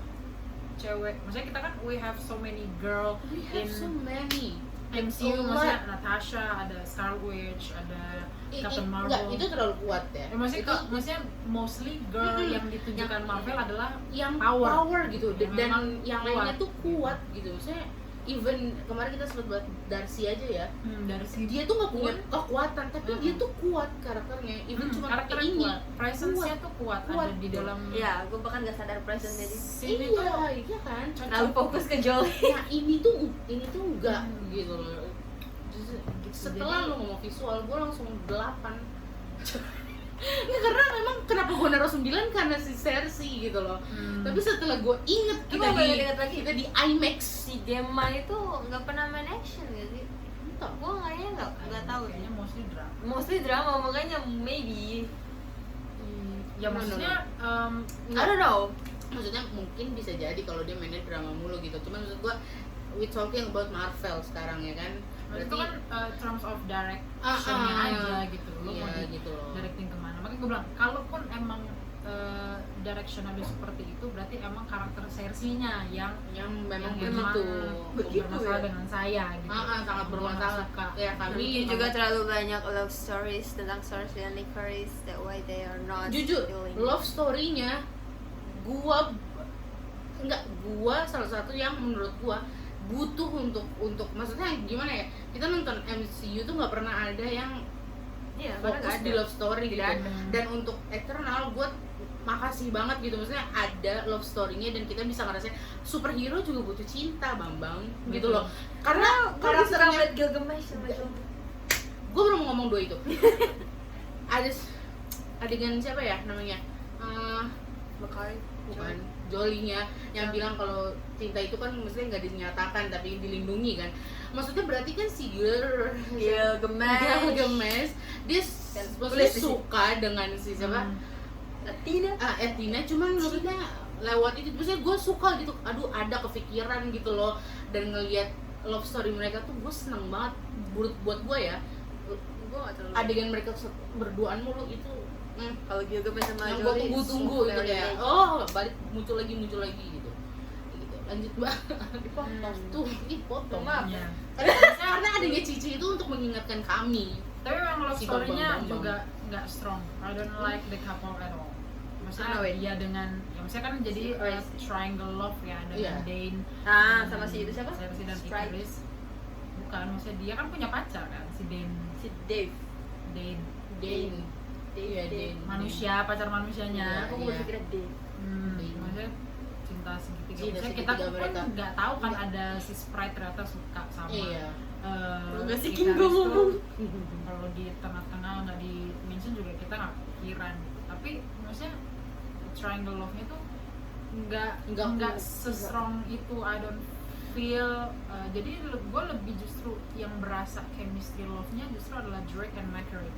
cewek, maksudnya kita kan we have so many girl we have in so many. MCU, a lot. maksudnya Natasha, ada Scarlet Witch, ada Captain Marvel. Enggak, itu terlalu kuat ya. Maksudnya mostly girl yang ditunjukkan Marvel adalah yang power gitu, Yang dan memang yang kuat. lainnya tuh kuat gitu. Maksudnya even kemarin kita sempat buat Darcy aja ya, dari segi dia tuh nggak punya kekuatan tapi dia tuh kuat karakternya, even cuma pakai karakternya ini kuat, presence-nya tuh kuat Kuat, ada di betul. dalam Iya, gue bahkan gak sadar presence-nya di scene itu iya kan. terlalu fokus ke Joel. Nah ini tuh enggak gitu loh. gitu. Setelah Jadi- lo ngomong visual, gue langsung 8. Nggak, karena memang kenapa gue naruh 9 karena si Cersei gitu loh. Tapi setelah gue inget Lu mau inget lagi? kita di IMAX, Si Gemma itu nggak pernah main action gak sih? entah. Gue kayaknya nggak tahu sih. kayaknya mostly drama. Mostly drama, makanya maybe. Ya maksudnya I don't know. Maksudnya mungkin bisa jadi kalau dia mainnya drama mulu gitu. Cuman maksud gue we talking about Marvel sekarang ya kan. itu kan terms of directionnya Ah, aja gitu, lo iya, mau di gitu loh. directing kemana, makanya gue bilang kalaupun emang directionnya dia seperti itu berarti emang karakter Cersei-nya yang memang memang begitu. bermasalah ya? dengan saya gitu. Sangat Gua bermasalah. nggak suka. Ya kami Mungkin juga terlalu banyak love stories tentang Cersei dan Ikaris, that why they are not jujur doing. love story-nya gua salah satu yang menurut gua butuh untuk maksudnya gimana ya, kita nonton MCU tuh nggak pernah ada yang Iya, karena fokus nggak di ada. love story gitu. Tidak ada. Dan untuk Eternal gua makasih banget gitu, maksudnya ada love story-nya dan kita bisa ngerasain superhero juga butuh cinta Bambang gitu loh, karena karakternya Gilgamesh sama Joel. gue baru mau ngomong 2 itu. Ada adegan siapa ya namanya, Bakari. bukan Jolinya yang bilang kalau cinta itu kan maksudnya nggak dinyatakan tapi dilindungi kan, maksudnya berarti kan si Gilgamesh dia maksudnya suka dengan si siapa Latina. Tina, cuman maksudnya lewat itu maksudnya gue suka gitu, aduh ada kepikiran gitu loh, dan ngelihat love story mereka tuh gue seneng banget. Buat gue ya, Gue gak terlalu. adegan mereka berduaan mulu itu Kalau Gilgamesh sama yang gue Joel tunggu gitu kayak balik muncul lagi gitu. Lanjut banget dipotong tuh dipotong. Maaf. Ya. Karena adanya Cici itu untuk mengingatkan kami Tapi memang love Si story-nya Bambang. juga nggak strong. I don't like the couple at all. Maksudnya Ah, wait. dia dengan, ya maksudnya kan jadi Si Icarus. triangle love ya dengan Iya. Dane, Sama si itu siapa? Cersei dan Sprite. Icarus. Bukan, maksudnya dia kan punya pacar kan, si Dane. Si Dave. Dane. Dane. Iya, Dane. Manusia, pacar manusianya. Iya. Aku baru kira Dave. Maksudnya cinta segitiga. Cinta Maksudnya segitiga kita pun mereka. nggak tahu kan ada si Sprite ternyata suka sama Iya. Nggak sih, Icarus King gua tuh. ngomong. Kalau di tengah-tengah nggak di mention juga kita nggak pikiran. Tapi maksudnya triangle love-nya tuh nggak se-strong itu. I don't feel jadi gue lebih justru yang berasa chemistry love-nya justru adalah Drake and Mercury.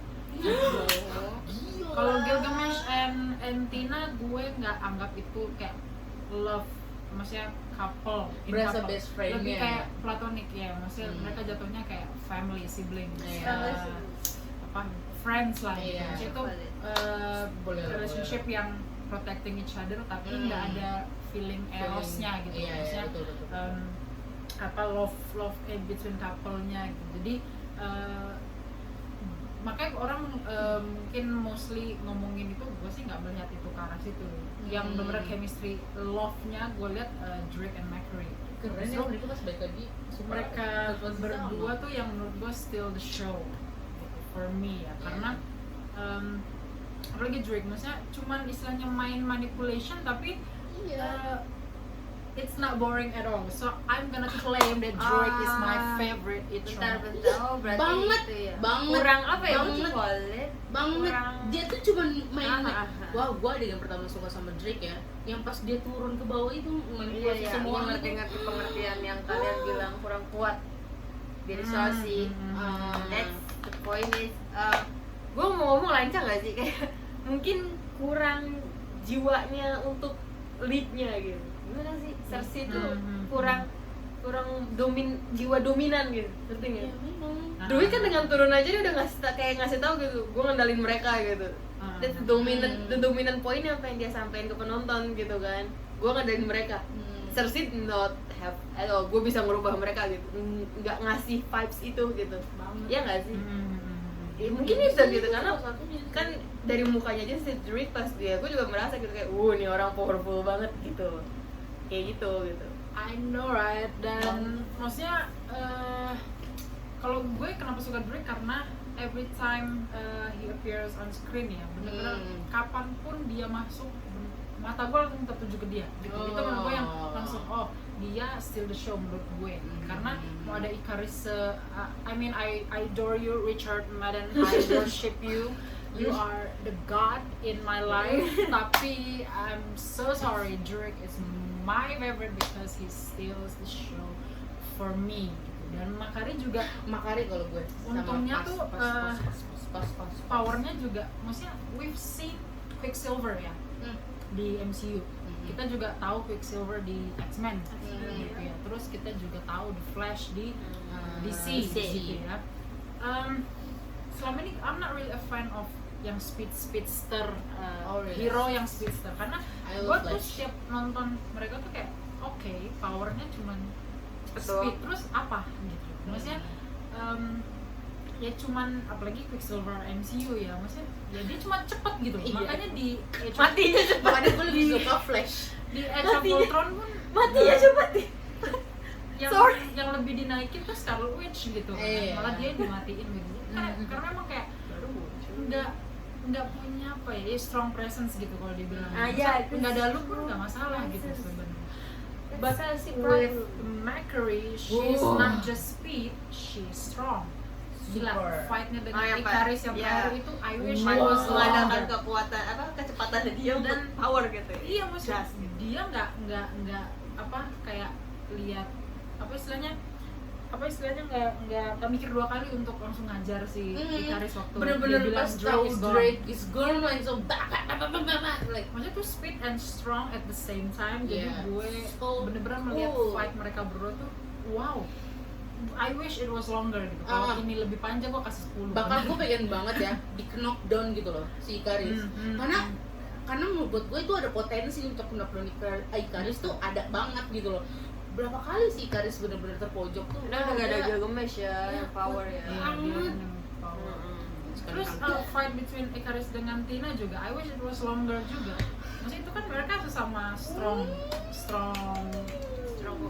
Kalau Gilgamesh and Tina gue nggak anggap itu kayak love, maksudnya couple, Berasa couple. best friend-nya. Lebih kayak platonic ya, maksudnya Hmm. mereka jatuhnya kayak family, sibling, Iya. apa friends lah gitu. Iya. Maksudnya itu Boleh lah, relationship yang protecting each other tapi nggak ada feeling erosnya gitu. Iya, Maksudnya betul, betul. apa love in between couple-nya gitu. Jadi makanya orang mungkin mostly ngomongin itu, gue sih nggak melihat itu ke arah situ. Yang bener chemistry love-nya gue lihat Drake and Mercury. Keren ya, Justru mereka pas balik lagi suka mereka sama. berdua tuh yang menurut gue still the show gitu, for me ya, karena apalagi Drake maksudnya cuman istilahnya main manipulation tapi Iya. it's not boring at all. So I'm gonna claim that Drake is my favorite Bentar, Itron. oh berarti Banget, itu ya. banget, Kurang apa ya? banget. What you call it? Banget. Kurang- Dia tuh cuman main. Ah. Wah, gua ada yang pertama suka sama Drake ya. Yang pas dia turun ke bawah itu Iya, manipulasi iya, semua gua orang itu. ngerti pengertian yang kalian bilang kurang kuat. Disuasi. That's the point is, gue mau ngomong lancar gak sih kayak mungkin kurang jiwanya untuk leadnya gitu. Gimana sih? Cersei itu kurang jiwa dominan gitu, ngerti nggak? Iya, memang. Dwi kan dengan turun aja dia udah ngasih tahu gitu, gue ngendalin mereka gitu. That's the dominant point yang pengen dia sampein ke penonton gitu kan. Gue ngendalin mereka. Cersei not have at all. Gue bisa ngerubah mereka gitu, nggak ngasih vibes itu gitu. Iya nggak sih? Ya, mungkin itu gitu karena kan dari mukanya aja si Drake pas dia, gue juga merasa gitu kayak, nih orang powerful banget gitu, kayak gitu. I know right, dan maksudnya kalau gue kenapa suka Drake karena every time he appears on screen ya bener-bener kapanpun dia masuk mata gue langsung tertuju ke dia gitu. Itu menurut gue yang langsung dia still the show menurut gue karena mau ada Icarus I mean I adore you Richard Madden, I worship you. You are the god in my life. Tapi I'm so sorry, Drake is my favorite because he steals the show for me. Dan Makari juga, Makari kalau gue. untungnya tuh pas. powernya juga, maksudnya we've seen Quicksilver ya di MCU. Kita juga tahu Quicksilver di X-Men gitu ya. Terus kita juga tahu The Flash di DC gitu ya. Selama ini I'm not really a fan of yang speedster hero yang speedster karena I gue love tuh Flash. setiap nonton mereka tuh kayak oke, powernya cuman Betul. speed terus apa gitu maksudnya ya cuman apalagi Quicksilver MCU ya maksudnya ya dia cuma cepet gitu Iya. makanya di Matinya cepet. Makanya gue lebih suka Flash. di Age of Ultron pun Mati ya coba mati. yang Sorry. yang lebih dinaikin tuh Scarlet Witch gitu kan. Iya. Malah dia dimatiin gitu karena memang kayak nggak punya apa ya strong presence gitu kalau dibilang Iya, itu nggak ada look pun nggak masalah gitu presence. sebenarnya. But With Mercury, she's not just speed, she's strong. Gila, Super. fight-nya dengan yang Icarus yang ya. terakhir itu I wish Wow. I was mengandalkan longer. kekuatan kecepatan dia Dan- untuk power gitu. Iya maksudnya Gas. dia nggak apa kayak lihat apa istilahnya nggak mikir dua kali untuk langsung ngajar si Icarus waktu Bener-bener dia bilang pas tahu is gone. Drake is gone langsung like Maksudnya tuh speed and strong at the same time. Jadi Yeah. gue So bener-bener melihat cool. fight mereka berdua tuh wow. I wish it was longer gitu. Kalau ini lebih panjang gue kasih 10. bakal gue pengen banget ya di knockdown gitu loh si Icarus. Karena menurut gue itu ada potensi untuk knockdown Icarus tuh ada banget gitu loh. Berapa kali sih Icarus bener-bener terpojok tuh? Udah gak ada Gilgamesh ya, yang power ya. Iya, dia Banget. kan yang power. Terus fight between Ikaris dengan Tina juga, I wish it was longer juga. Maksudnya itu kan mereka sesama strong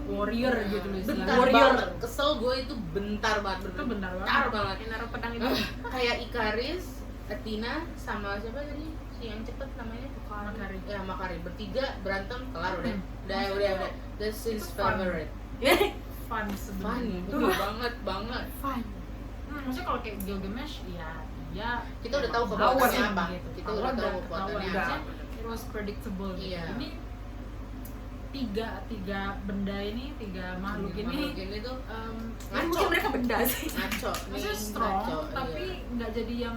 warrior gitu loh istilahnya. Bentar banget, kesel gue itu bentar banget, Itu bentar banget. bentar banget. Yang naruh pedang itu. Kayak Ikaris, Athena, sama siapa tadi? Si yang cepet namanya? Makari. Ya Makari, bertiga berantem kelar udah. Hmm. Udah. That's his Itu fun. favorite. Fun Fun, sebenarnya. betul banget. Fun. Maksudnya kalau kayak Gilgamesh ya Kita udah tahu power kekuatannya apa. gitu. Kita Power udah tahu ketahuan. kekuatannya Maksudnya, apa. it was predictable gitu. Iya. Ini tiga benda ini, tiga makhluk ini Ini tuh Kan mungkin mereka benda sih. ngaco. maksudnya Ini strong ngaco, tapi iya. nggak jadi yang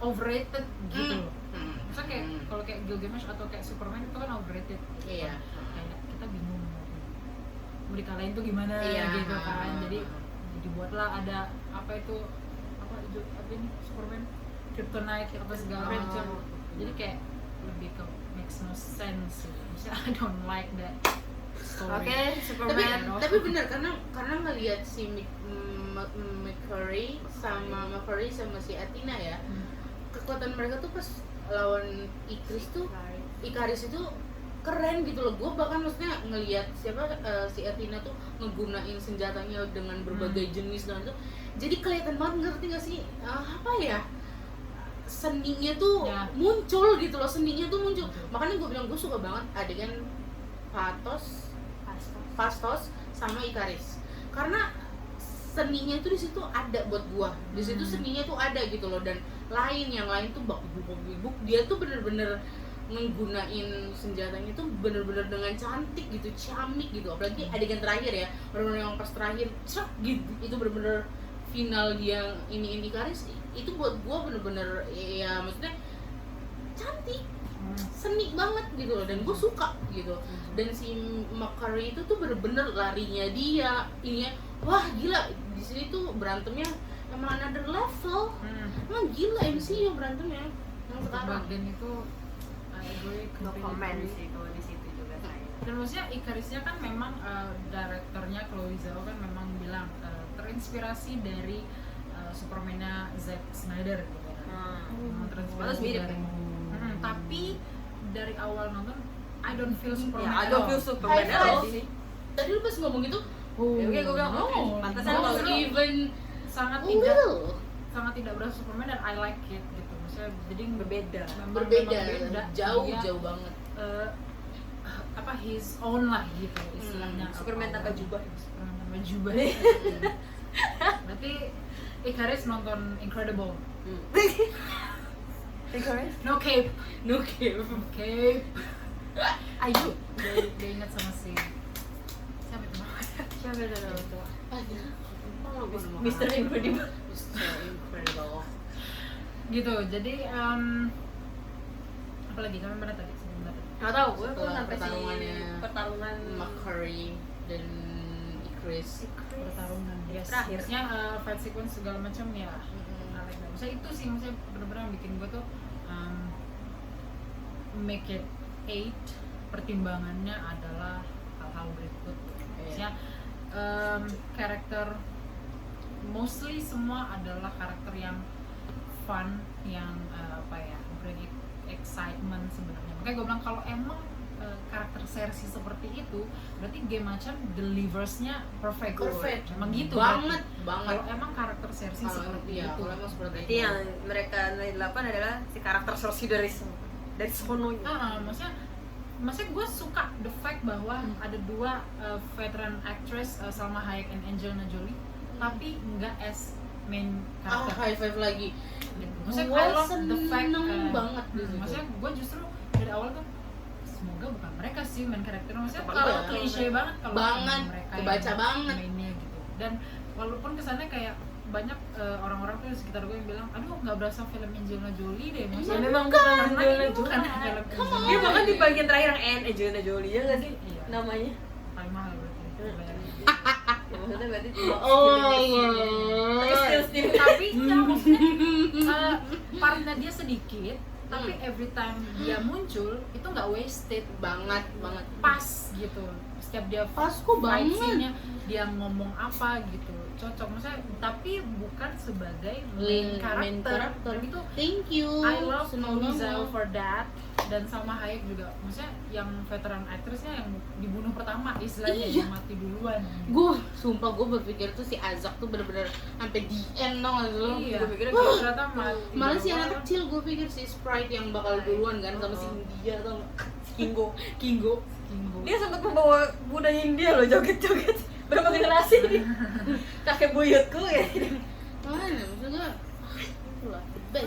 overrated gitu loh. Hmm. Maksudnya kayak kalau kayak Gilgamesh atau kayak Superman itu kan overrated. Iya. Kayak kita bingung mau dikalahin tuh gimana Iya. gitu kan. Jadi dibuatlah ada apa ini Superman Kryptonite apa segala Oh. macam. Jadi kayak lebih ke makes no sense. Misalnya I don't like that story. Oke, tapi Superman. tapi benar karena ngelihat si Makari sama si Athena ya, kekuatan mereka tuh pas lawan Ikaris itu keren gitu loh. Gue bahkan maksudnya ngelihat si Athena tuh ngegunain senjatanya dengan berbagai jenis dan itu jadi kelihatan banget, ngerti gak sih apa ya, seninya tuh Ya. muncul gitu loh, seninya tuh muncul. Makanya gue bilang gue suka banget adegan Fastos sama Ikaris karena seninya tuh di situ ada buat gua. Di situ seninya tuh ada gitu loh, dan yang lain tuh bak-buk dia tuh bener-bener menggunain senjatanya tuh bener-bener dengan cantik gitu, ciamik gitu. Apalagi adegan terakhir ya, bener-bener yang pas terakhir cek gitu, itu bener-bener final dia ini Ikaris itu buat gua bener-bener ya maksudnya cantik, seni banget gitu loh, dan gue suka gitu. Dan si Makari itu tuh bener-bener larinya dia ininya, wah gila, di sini tuh berantemnya emang another level. Emang gila MCU berantemnya yang sekarang. Dan itu gue No comment sih kalau di situ juga saya. dan maksudnya Ikarisnya kan memang direkturnya Chloe Zhao kan memang bilang terinspirasi dari Superman-nya Zack Snyder gitu kan. Memang terinspirasi Terus mirip dari ya? tapi dari awal nonton I don't feel Superman Ya, I at don't all. feel Superman High at all five. sih. Tadi lu pas ngomong gitu, Ya, oke, gue bilang, oke, pantesan not kalau gitu. even sangat little. tidak berasa Superman dan I like it gitu. Maksudnya jadi Berbeda. memang Berbeda, Dia, jauh banget. apa his own lah gitu istilahnya. Superman tanpa jubah. Superman tanpa jubah. Berarti Ikaris nonton Incredible. No cape. No game. Cape. Ayo. Dia ingat sama si siapa itu namanya? Siapa itu? Mr. Mr. Incredible. Mr. Incredible. Gitu. Jadi apa lagi sampai mana tadi? Sebelum tadi. Nggak tahu, gue Setelah sampai si pertarungannya pertarungan Makari dan Ikaris. Pertarungan yes. Terakhir. Maksudnya fight sequence segala macam ya. Maksudnya itu sih maksudnya benar-benar yang bikin gue tuh make it 8. Pertimbangannya adalah hal-hal berikut. Maksudnya karakter mostly semua adalah karakter yang fun, yang bring excitement sebenarnya. Makanya gue bilang kalau emang karakter sersi seperti itu, berarti game macam delivers-nya perfect. Emang gitu banget. Kalau emang karakter sersi Kalau seperti iya, itu. kalau emang seperti Berarti yang mereka nilai 8 adalah si karakter Cersei dari sononya. Maksudnya gue suka the fact bahwa ada dua veteran actress Salma Hayek and Angelina Jolie, tapi nggak as main karakter. high five lagi. Maksudnya Gua I love the fact seneng banget di situ. maksudnya gue justru dari awal tuh semoga bukan mereka sih main karakter. Maksudnya Iya. kalau klise banget kalau Banget, mereka kebaca yang banget. mainnya gitu. Dan walaupun kesannya kayak banyak orang-orang tuh di sekitar gue yang bilang, aduh nggak berasa film Angelina Jolie deh. Ya Maksudnya memang bukan karena Angelina ini bukan Jolie. film Come on. Dia bahkan di bagian terakhir yang Angelina Jolie ya nggak sih Iya. namanya? paling mahal berarti. Ya maksudnya berarti cuma Oh tapi still Tapi ya maksudnya partnya dia sedikit, tapi every time dia muncul itu nggak wasted, banget pas gitu. Setiap dia Pas kok fight banget. scene-nya, dia ngomong apa gitu cocok, maksudnya tapi bukan sebagai main karakter. Dan itu Thank you. I love Seneng Wiesel banget. for that. Dan sama Hayek juga, maksudnya yang veteran aktrisnya yang dibunuh pertama istilahnya, Iya. yang mati duluan. Sumpah gue berpikir tuh si Azak tuh bener-bener sampai di end dong lo. Iya, Gue pikirnya oh, ternyata mati Malah si duluan. anak kecil gue pikir si Sprite yang bakal duluan kan sama si India tau gak? Kingo. Kingo. Kingo. Dia sempat membawa budaya India loh, joget-joget berapa generasi nih. Kakek buyutku ya. Mana maksudnya itulah the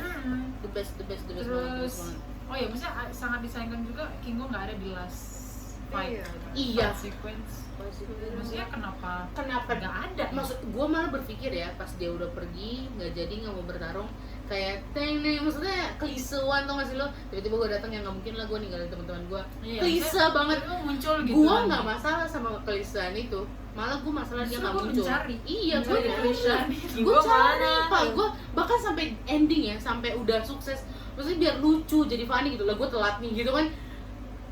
best banget, the best Terus banget. oh ya, maksudnya sangat disayangkan juga Kingo nggak ada di last fight. Iya. Fight sequence. Maksudnya kenapa nggak ada? Maksud gue malah berpikir ya pas dia udah pergi nggak jadi nggak mau bertarung kayak nih maksudnya kliseuan tau gak sih lo, tiba-tiba gue datang yang nggak mungkin lah gue ninggalin teman-teman gue. Iya, Klise maksudnya banget. itu muncul gitu. Gue kan. nggak masalah sama kelisean itu, malah gue masalah dia Justru nggak gua muncul. mencari. Iya gue Mencari kelisean. gue Gua cari mana? pak, gue bahkan sampai ending ya, sampai udah sukses maksudnya biar lucu jadi funny gitu lah, gue telat nih gitu kan,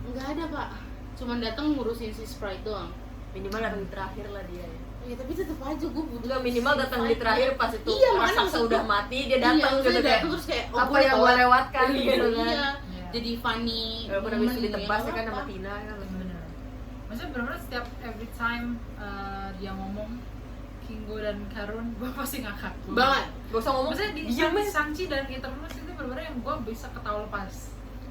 nggak ada pak, cuman datang ngurusin si Sprite doang. Minimal datang di terakhir lah dia ya. Ya tapi tetap aja gue butuh. Enggak, minimal datang di terakhir pas itu Iya, makanya raksasa maksud udah gua- mati, dia datang iya, gitu maksudnya kayak datang terus kayak apa gua yang telat. gua lewatkan Iya, gitu kan. iya. Iya. Jadi funny. Walaupun habis itu moment, ditebas ya ya kan apa. sama Tina kan. Bener. Maksudnya benar-benar setiap every time dia ngomong Kingo dan Karun, gue pasti ngakak. Banget. Gak usah ngomong, Maksudnya di diam ya. Shang-Chi dan Eternals itu benar-benar yang gue bisa ketawa lepas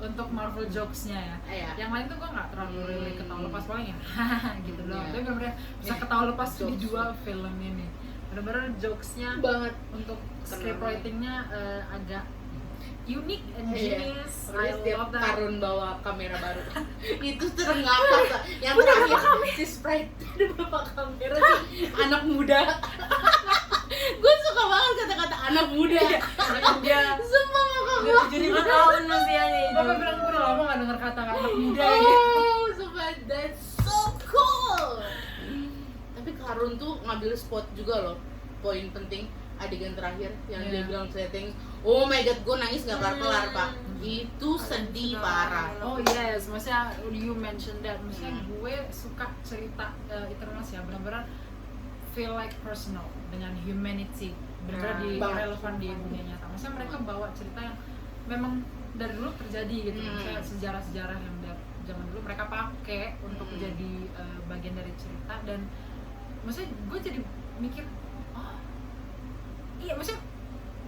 untuk Marvel jokes-nya ya. Iya. Yang lain tuh gue nggak terlalu really ketawa lepas, paling ya hahaha gitu doang. Iya. Tapi benar-benar bisa ketawa lepas di Jokes. dua film ini. Benar-benar jokes-nya Banget. untuk Keren script banget. writing-nya agak unik and Iya. genius. I Terus setiap love that. Karun bawa kamera baru. Itu terengapar Pak. Yang terakhir si Sprite ada berapa kamera sih? Anak muda. Gue suka banget kata-kata anak muda. Dia Semua muka udah gue. 7.000 tahun usianya itu. Bapak bilang gue udah lama gak denger kata anak muda gitu. Oh, sumpah that's so cool. Tapi Karun tuh ngambil spot juga loh. Poin penting adegan terakhir yang dia Iya. bilang setting. Oh my god, gue nangis gak kelar-kelar Pak. Itu sedih parah. Oh yes, maksudnya you mentioned that. Maksudnya Hmm. gue suka cerita Eternals ya, benar-benar feel like personal dengan humanity, benar-benar Nah, di banget. relevan di dunia nyata. Maksudnya mereka bawa cerita yang memang dari dulu terjadi gitu. Maksudnya sejarah-sejarah yang dari zaman dulu mereka pakai untuk menjadi bagian dari cerita. Dan maksudnya gue jadi mikir, oh iya, maksudnya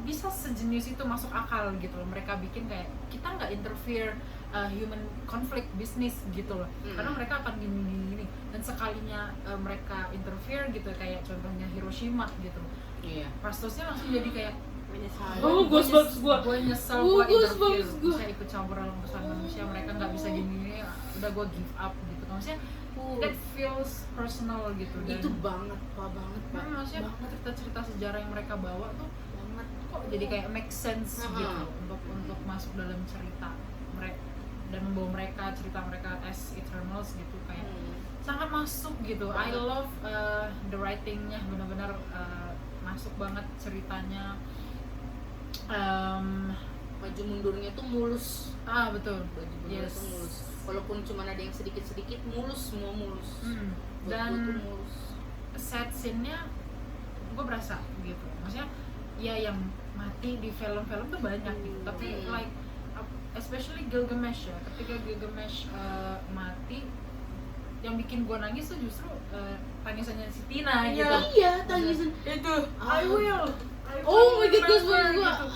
bisa sejenis itu masuk akal gitu loh. Mereka bikin kayak kita nggak interfere human conflict bisnis gitu loh, karena mereka akan gini. Dan sekalinya mereka interfere gitu, kayak contohnya Hiroshima gitu, Iya. pastosnya langsung jadi kayak Menyesal. Oh, goosebumps gua. gue nyesel, Oh, gue goosebumps interfere, gua. bisa ikut campur dalam urusan manusia, mereka nggak bisa gini, udah gue give up gitu. Maksudnya that feels personal gitu. Dan Itu banget, Pak, banget, Pak. maksudnya cerita-cerita sejarah yang mereka bawa tuh Banget. kok jadi kayak make sense Uh-huh. gitu untuk masuk dalam cerita mereka dan membawa mereka, cerita mereka as Eternals gitu, kayak sangat masuk gitu. I love the writingnya, benar-benar masuk banget ceritanya. Maju mundurnya tuh mulus. Betul. Maju mundurnya Yes. tuh mulus. Walaupun cuma ada yang sedikit-sedikit, mulus, semua mulus. Buat Dan gua tuh mulus. set scene-nya gue berasa gitu. Maksudnya ya yang mati di film-film tuh banyak gitu. Tapi like especially Gilgamesh ya. Ketika Gilgamesh mati, yang bikin gue nangis tuh justru tangisannya si Tina Iya. gitu. Iya, tangisan. Itu Ah. I will. Oh my god, goosebumps remember, gua. gitu.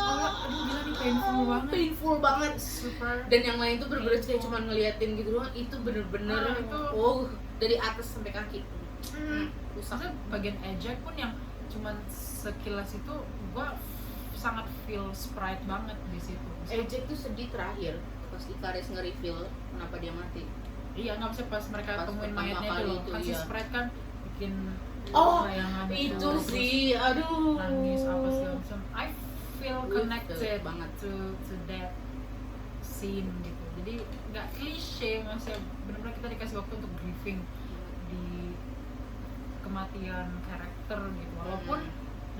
Aduh gila nih, painful banget. Painful banget. Super. Dan yang lain tuh bener-bener kayak Painful. cuma ngeliatin gitu doang. Itu bener-bener Itu- oh, dari atas sampai kaki. Rusak. Maksudnya bagian eject pun yang cuman sekilas itu gue sangat feel Sprite banget di situ. Ejek tuh sedih terakhir pas Ikaris nge-reveal kenapa dia mati. Iya, nggak bisa pas mereka Pas temuin pertama mayatnya kali itu loh. itu, Kan si iya. Sprite kan bikin Oh, bayangan itu terus sih, aduh. nangis apa segala macam. I feel Gue connected feel banget. to that scene gitu. Jadi nggak klise, maksudnya benar-benar kita dikasih waktu untuk briefing di kematian karakter gitu. Walaupun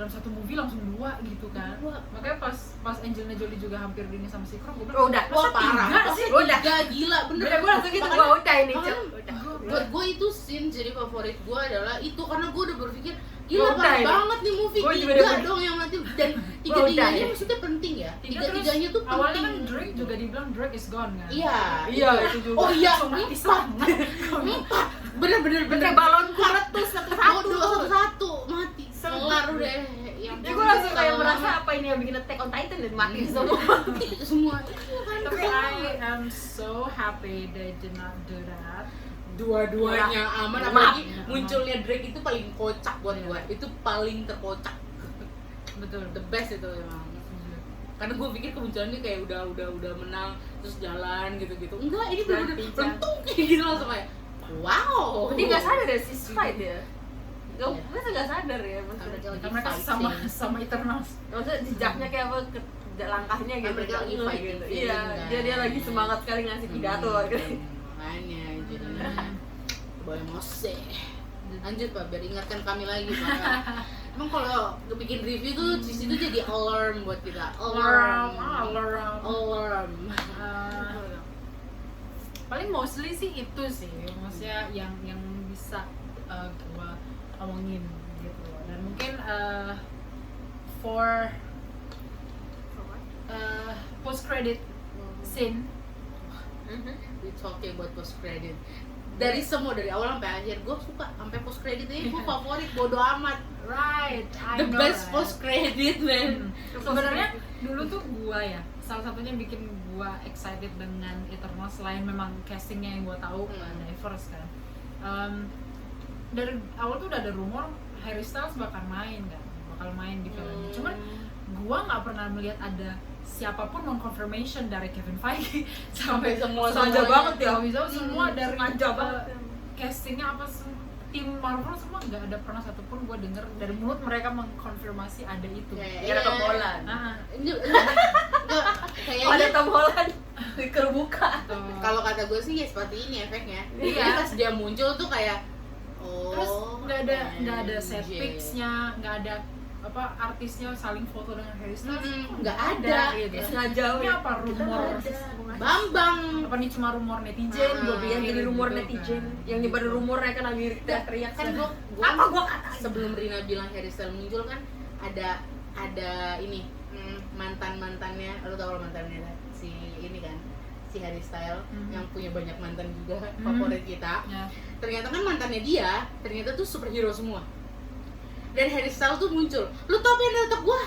dalam satu movie langsung 2 gitu kan. Makanya pas Angelina Jolie juga hampir dini sama si Croc, gue bilang, Udah. Wah parah, tiga sih? Udah. gila bener. Gue langsung gitu, gue udah ini Cep. Udah. Buat gue itu scene jadi favorit gue adalah itu, karena gue udah berpikir Gua gila udah parah ini. banget nih movie, Gua juga 3 udah dong yang mati, dan Gua udah 3-3-nya ini. maksudnya penting ya, Tiga, 3-3-nya tuh penting. awalnya kan Drake juga dibilang Drake is gone kan. Iya, Iya, itu juga. Oh iya, Cuma 4 bener. Kayak balonku meletus satu-satu. Satu mati, kelar udah. Yang Jadi gue langsung kayak merasa apa ini yang bikin Attack on Titan dan mati semua. semua. Tapi I am so happy they did not do that. Dua-duanya aman, Maaf. apalagi munculnya Drake itu paling kocak buat gue. Itu paling terkocak. Betul. The best itu emang. Karena gue pikir kemunculannya kayak udah menang terus jalan gitu-gitu. Enggak, ini bener-bener Pincang. bentung kayak gitu langsung kayak wow. Dia nggak sadar ya si fight ya. Gak, Iya. masa nggak sadar ya Mereka maksudnya. Karena mereka sama Eternals. Maksudnya jejaknya kayak apa, langkahnya gitu. Mereka lagi gitu. fighting feeling, Iya, kan. dia lagi semangat sekali ngasih pidato. Makanya jadinya bawa emosi. Lanjut Pak, biar ingatkan kami lagi Pak. Emang kalau bikin review tuh di situ jadi alarm buat kita. Alarm. Alarm. Paling mostly sih itu sih, maksudnya yang bisa gua omongin gitu. Dan mungkin for post credit scene. We talking about post credit. Dari semua, dari awal sampai akhir gue suka, sampai post credit ini gue favorit, bodo amat. Right, The best post credit man. Sebenarnya dulu tuh gua ya, salah satunya bikin gua excited dengan Eternal selain memang castingnya yang gua tahu diverse kan. Dari awal tuh udah ada rumor Harry Styles bakal main di film ini. Cuman gua nggak pernah melihat ada siapapun non-confirmation dari Kevin Feige Sampai semua sengaja banget ya. semua dari sengaja banget. castingnya apa tim Marvel semua nggak ada pernah satupun gue denger dari mulut mereka mengkonfirmasi ada itu. Ada Tom Holland. Kayaknya Ada Tom Holland kebuka. kalau kata gue sih ya seperti ini efeknya. Iya. Jadi pas dia muncul tuh kayak Terus nggak ada set anjir. pics-nya, nggak ada apa artisnya saling foto dengan Harry Styles, nggak ada. gitu. Sengaja Ini apa rumor? Bambang. Apa nih cuma rumor netizen? Gua Yang pikir jadi rumor gitu netizen, kan. yang nyebar rumornya kan lagi teriak Kan gua apa gua kata sebelum Rina bilang Harry Styles muncul kan ada ini mantannya, lo tau kalau mantannya si ini kan si Harry Styles yang punya banyak mantan juga favorit kita. Ya. Ternyata kan mantannya dia ternyata tuh superhero semua. Dan Harry Styles tuh muncul. Lu tau apa yang datang gua?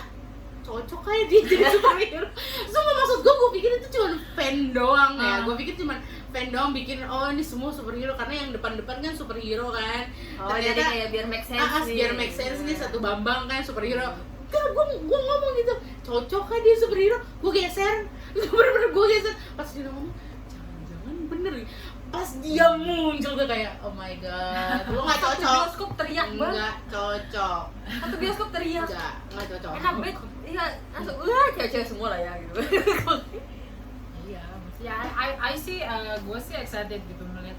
Cocok kayak dia jadi superhero. Semua maksud gua pikir itu cuma fan doang ya. Gua pikir cuma fan doang bikin ini semua superhero karena yang depan-depan kan superhero kan. jadi kayak biar make sense nih. biar make sense nih satu Bambang kan superhero. Enggak, gua ngomong gitu. Cocok kan dia superhero. Gua geser. Bener-bener gua geser. Pas dia ngomong, jangan-jangan bener nih. Pas dia muncul tuh kayak oh my god, lu nggak Satu cocok. bioskop teriak banget. Nggak cocok. Satu bioskop teriak. Nggak cocok. Enak banget. Iya, langsung cewek-cewek semua lah ya gitu. Iya, ya I sih gue sih excited gitu melihat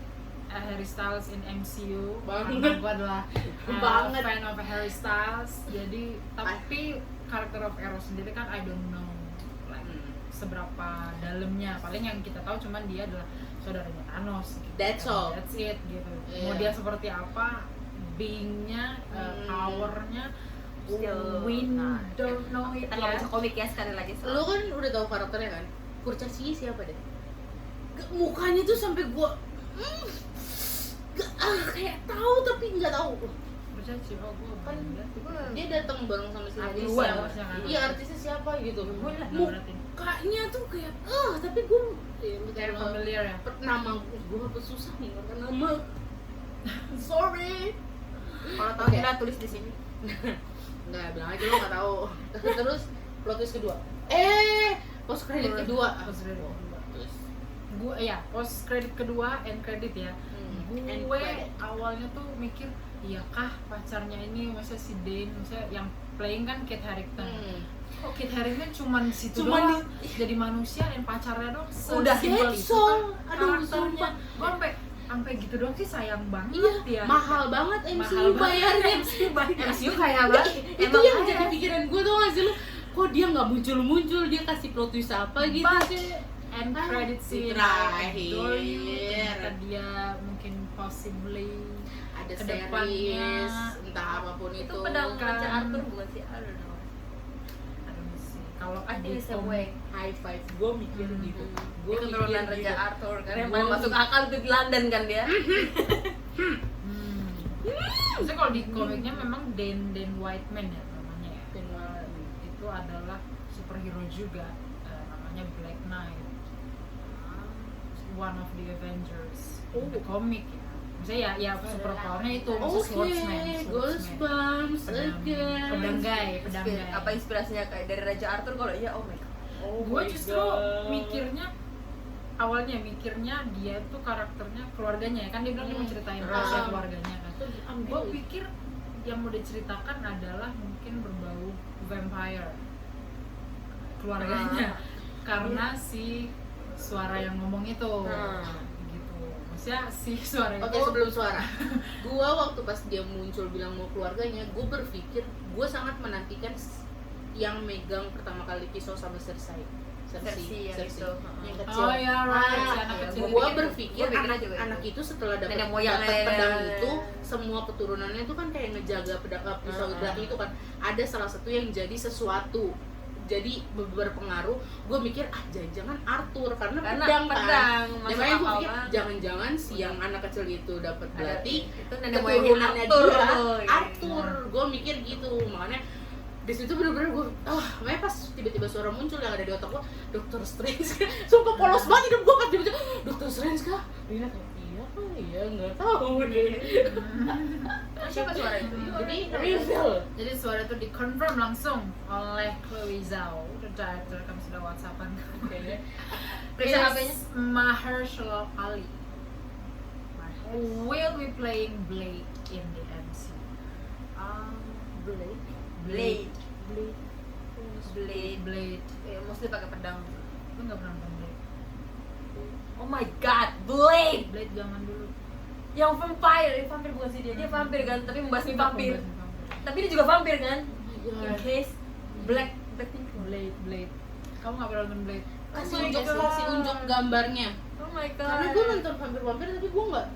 Harry Styles in MCU. Banget. Karena gue adalah Banget. fan of Harry Styles. Jadi tapi karakter of Eros sendiri kan I don't know like seberapa dalamnya. Paling yang kita tahu cuman dia adalah saudaranya Thanos gitu. That's all. That's it gitu. Yeah. Mau dia seperti apa being-nya, power-nya, we don't know it Kita nggak yet. baca komik ya sekali lagi. Lu kan udah tahu karakternya kan? Kurcaci siapa deh? Mukanya tuh sampai gua kayak tahu tapi nggak tahu. Bercaci, oh gue Kan lihat. dia datang bareng sama si Artis Luan. ya, maksudnya kan? Iya, artisnya siapa gitu. Nggak berarti. Mukanya tuh kayak tapi gua Very familiar ya. nama gua apa susah nih ngerti nama. Sorry. Kalau tahu Oke. kita tulis di sini. Enggak, bilang aja lo nggak tahu. Terus plot twist kedua. Post credit kedua. Post credit kedua. Terus Gue ya post credit kedua, end credit ya. End Gue credit. awalnya tuh mikir, iya kah pacarnya ini masa si Dane, masa yang playing kan Kit Harington. Kok Kit Harington cuman situ Cuman doang, jadi manusia dan pacarnya doang. Udah, sesimpel itu that's all. kan Aduh, karakternya. sumpah. Gue sampai sampai gitu doang sih sayang banget Iya, ya. mahal banget MCU bayarnya. MCU kayak banget. Itu yang jadi pikiran gue tuh nggak sih lu, kok dia nggak muncul-muncul, dia kasih plot twist apa gitu. End credit scene terakhir. adore you, ternyata dia mungkin possibly Ada kedepannya. series, entah apapun itu. Itu pedang Kan. Raja Arthur bukan sih? I don't know. Aduh sih, kalau I think di it's a komik way. High five, gue mikir gitu. Gue Dia keturunan Raja gitu. Arthur karena yang Gua paling masuk akal itu di London kan dia. Maksudnya kalau di komiknya memang Dan Whiteman ya namanya ya. Itu adalah superhero juga, namanya Black Knight, one of the Avengers in the comic ya. Maksudnya ya superpowernya itu Oke, swordsman. Goosebumps again. Pedang guy. Apa inspirasinya kayak dari Raja Arthur? Kalau iya, oh my god. Gue justru awalnya mikirnya dia tuh karakternya keluarganya ya, kan dia bilang dia mau ceritain rahasia keluarganya kan. Gue pikir yang mau diceritakan adalah mungkin berbau vampire keluarganya karena si suara yang ngomong itu gitu. Maksudnya si suara itu. Oke, sebelum suara, gue waktu pas dia muncul bilang mau keluarganya, gue berpikir gue sangat menantikan yang megang pertama kali pisau sama Cersei Yang itu. yang kecil. Oh ya, right, si anak ya, kecil. Gue Gua berpikir pikirnya juga anak itu setelah dapat nenek moyangnya. pedang itu, semua keturunannya itu kan kayak ngejaga pedang pisau belati itu kan, ada salah satu yang jadi sesuatu, jadi berpengaruh. Gue mikir jangan Arthur karena pedang kan. masuk Makanya gue akal pikir banget. jangan-jangan si yang anak kecil itu dapat belati, itu nenek moyangnya keturunannya Arthur dia tuh. Arthur. Gue mikir gitu, makanya di situ bener-bener gue makanya pas tiba-tiba suara muncul yang ada di otak gue, Doctor Strange. Sumpah polos banget hidup gue pas tiba-tiba Doctor Strange kah? Rina kayak iya kali ya, nggak tahu deh. Siapa suara itu? Jadi reveal. Jadi suara itu dikonfirm langsung oleh Chloe Zhao, the director. Kami sudah whatsappan. Periksa HP-nya. Mahershala Ali will be playing Blade in the MCU. Blade. Blade. Mostly pakai pedang. Lu nggak pernah nonton Blade? Oh my god, Blade. Blade zaman dulu. Yang vampire bukan sih dia vampir kan, tapi membasmi vampir. Vampir. Tapi dia juga vampir kan? Iya. In case Black Pink. Blade. Kamu nggak pernah nonton Blade? Kasih unjuk gambarnya. Oh my god. Karena gue nonton vampir-vampir tapi gue nggak.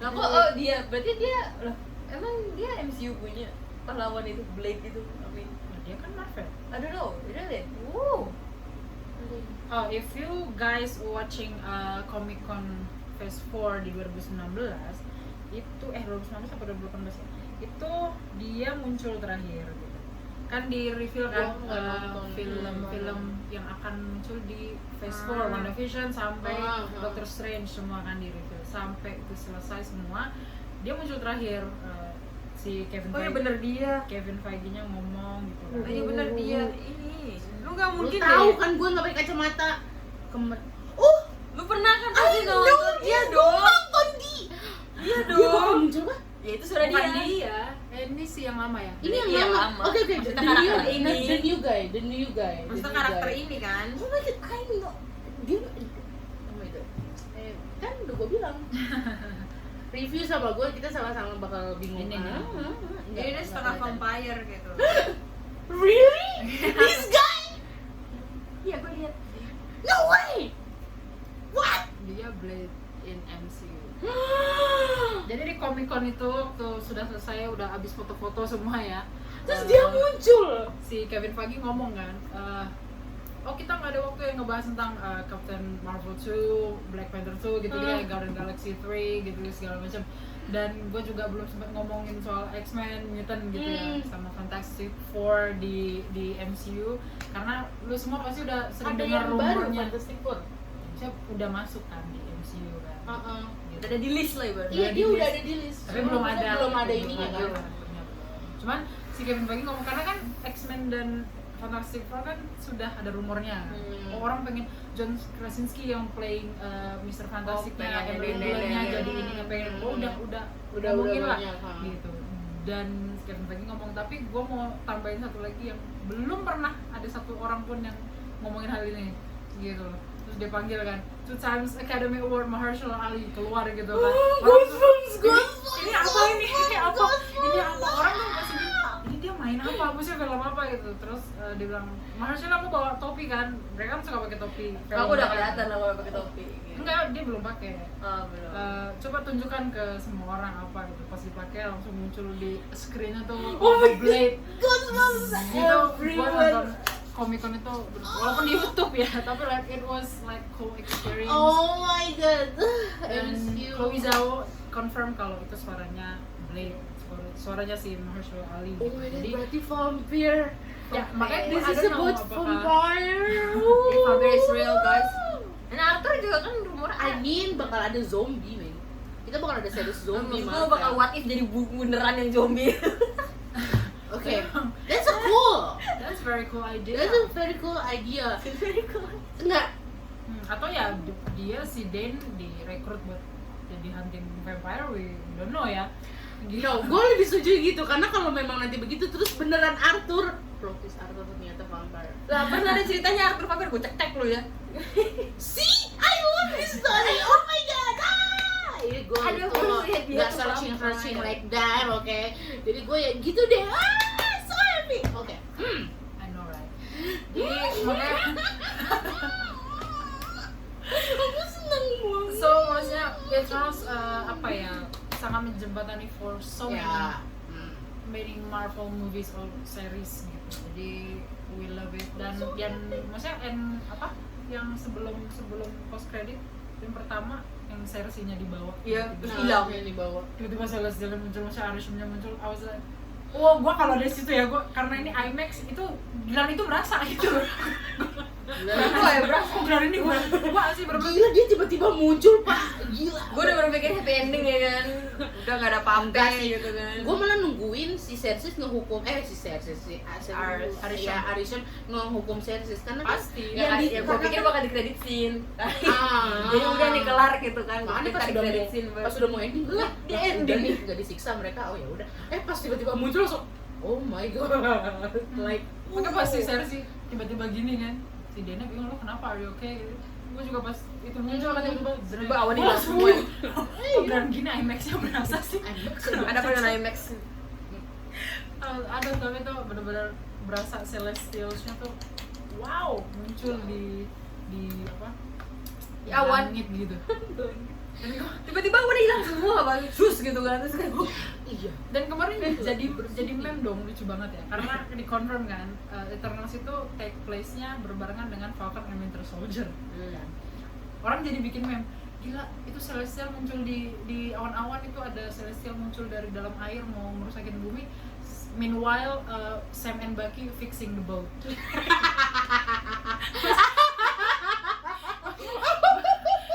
Nah, kok dia berarti dia loh, emang dia MCU punya pahlawan itu Blade itu. I mean, Dia kan Marvel. I don't know, really. Woo. Oh, if you guys watching Comic Con Phase 4 di 2019 itu 2019 atau 2018 ya? Itu dia muncul terakhir gitu. Kan di reveal kan Gua nggak nonton. film-film yang akan muncul di Phase 4, WandaVision sampai Doctor Strange semua kan di reveal. Sampai itu selesai semua, dia muncul terakhir si Kevin Oh iya Feige. bener dia. Kevin Feige-nya ngomong gitu. Oh iya bener dia. Ini. Lu nggak Lu mungkin tahu deh. kan gue nggak pakai kacamata. Lu pernah kan pasti nonton? Iya dong. Nonton di. Iya Dia dong. bakal muncul kan? Ya itu suara Bukan dia. dia. Ini si yang lama ya? Ini yang Iya, lama. lama. Oke, the Maksudnya new karakter ini. the new guy, the new guy. the Maksudnya new karakter guy. ini kan. Oh my god, I know. Dia, oh my god. Kan udah gue bilang. Review sama gue, kita sama-sama bakal bingung. Ini nih. Enggak, Ini setengah kelihatan. vampire gitu. Really? This guy? Iya, gue lihat. No way. What? Dia Blade in MCU. Jadi di Comic Con itu tuh sudah selesai, udah habis foto-foto semua ya. Terus dia muncul. Si Kevin Feige ngomong kan, oh kita nggak ada waktu yang ngebahas tentang Captain Marvel 2, Black Panther 2 gitu dia, Guardian Galaxy 3 gitu segala macam. Dan gue juga belum sempat ngomongin soal X-Men, Mutant gitu ya, sama Fantastic Four di MCU karena lu semua pasti udah sering Ada dengar yang baru rumornya. Fantastic Four. Saya udah masuk kan di MCU kan. Gitu. Udah ada di list lah ibaratnya. Iya, Udah dia di udah list. ada di list. Tapi belum ada ininya kan. Cuman si Kevin Feige ngomong karena kan X-Men dan Fantastic Four kan sudah ada rumornya. Orang pengen John Krasinski yang playing Mr. Fantastic-nya, pengen Emily ini, Blunt-nya ini, jadi ini. ini pengen udah Udah ngomongin lah banyak, gitu. Dan Kevin Feige ngomong, tapi gue mau tambahin satu lagi yang belum pernah ada satu orang pun yang ngomongin hal ini gitu loh. terus dia panggil kan 2 times Academy Award Mahershala Ali keluar gitu kan. Ini apa ini apa orang tuh masih ini dia main apa maksudnya film apa gitu. Terus dia bilang Mahershala mau bawa topi kan, mereka kan suka pakai topi. Aku udah kelihatan aku pakai topi gitu. Enggak, dia belum pakai. Oh, belum. Coba tunjukkan ke semua orang apa gitu. Pas dipakai langsung muncul di screen-nya tuh Oh my Blade. Goosebumps Gitu, gua nonton everywhere. Comic-Con itu walaupun di YouTube ya, tapi like it was like cool experience. Oh my god. Dan MCU. Chloe Zhao confirm kalau itu suaranya Blade, suaranya si Mahershala Ali. Oh my god, Jadi berarti vampire. ya makanya This I is don't know about apakah vampire. Vampire is real, guys. Dan Arthur juga kan rumor I mean bakal ada zombie, men. Kita bakal ada series zombie, Maksud gue bakal what if jadi beneran yang zombie. Oke, that's a cool. that's very cool idea. That's a very cool idea. Enggak, Atau ya dia si Dan direkrut buat jadi hunting vampire, we don't know ya. Gitu. no, gue lebih setuju gitu karena kalau memang nanti begitu terus beneran Arthur, plot twist Arthur ternyata vampire. Lah pernah ada ceritanya Arthur vampire, gue cek lu ya. See, I love this story. Oh my god. Ini gue Aduh, itu gue lihat dia nggak tuh searching vampire. like that, oke? Jadi gue ya gitu deh. So happy. Oke. I know right. Jadi makanya Aku seneng banget. so maksudnya Eternals apa ya, sangat menjembatani for so many Ya. many Marvel movies or series gitu. Jadi we love it dan maksudnya apa yang sebelum post credit yang pertama yang seriesnya di bawah. Iya, Tiba-tiba- terus hilang. yang di bawah. tiba-tiba Celestial muncul, Masya Arishimnya muncul, I was like, oh gua kalau dari situ ya, gua karena ini IMAX itu Gilar itu berasa gitu. Gue ya bro. Oh Gilar ini gua sih bener-bener Gila dia tiba-tiba muncul, Pak. Gila. Gue udah berpikir happy ending ya kan. Udah gak ada Enggak pampe sih. gitu kan. Gue malah nungguin si Cersei ngehukum Arishem ngehukum Cersei karena kan Pasti. Ya, yang di- gue karena pikir kan- bakal di credit scene. Ah. Jadi udah nih kelar gitu kan. Makanya Kita pas di udah credit mau scene, pas udah mau ending gue Di ending. nggak disiksa mereka, oh ya udah. Pas tiba-tiba muncul langsung oh my god. Like Maka pas si Cersei tiba-tiba gini kan, si Dana bingung, lo kenapa, are you okay? Gitu. Gue juga pas itu muncul kan tiba-tiba Tiba-tiba awal oh, hilang semua. kok beneran gini IMAX-nya berasa sih? Ada apa dengan IMAX? Ada tapi tuh bener-bener berasa Celestials-nya tuh wow, muncul di apa? Di awan. Langit gitu. Dan gua- Tiba-tiba udah hilang semua bang. Sus gitu kan. Terus kayak iya. dan kemarin jadi meme dong, lucu banget ya karena di confirm kan Eternals itu take place-nya berbarengan dengan Falcon and Winter Soldier. Orang jadi bikin meme, gila itu Celestial muncul di awan-awan, itu ada Celestial muncul dari dalam air mau merusakin bumi. Meanwhile Sam and Bucky fixing the boat.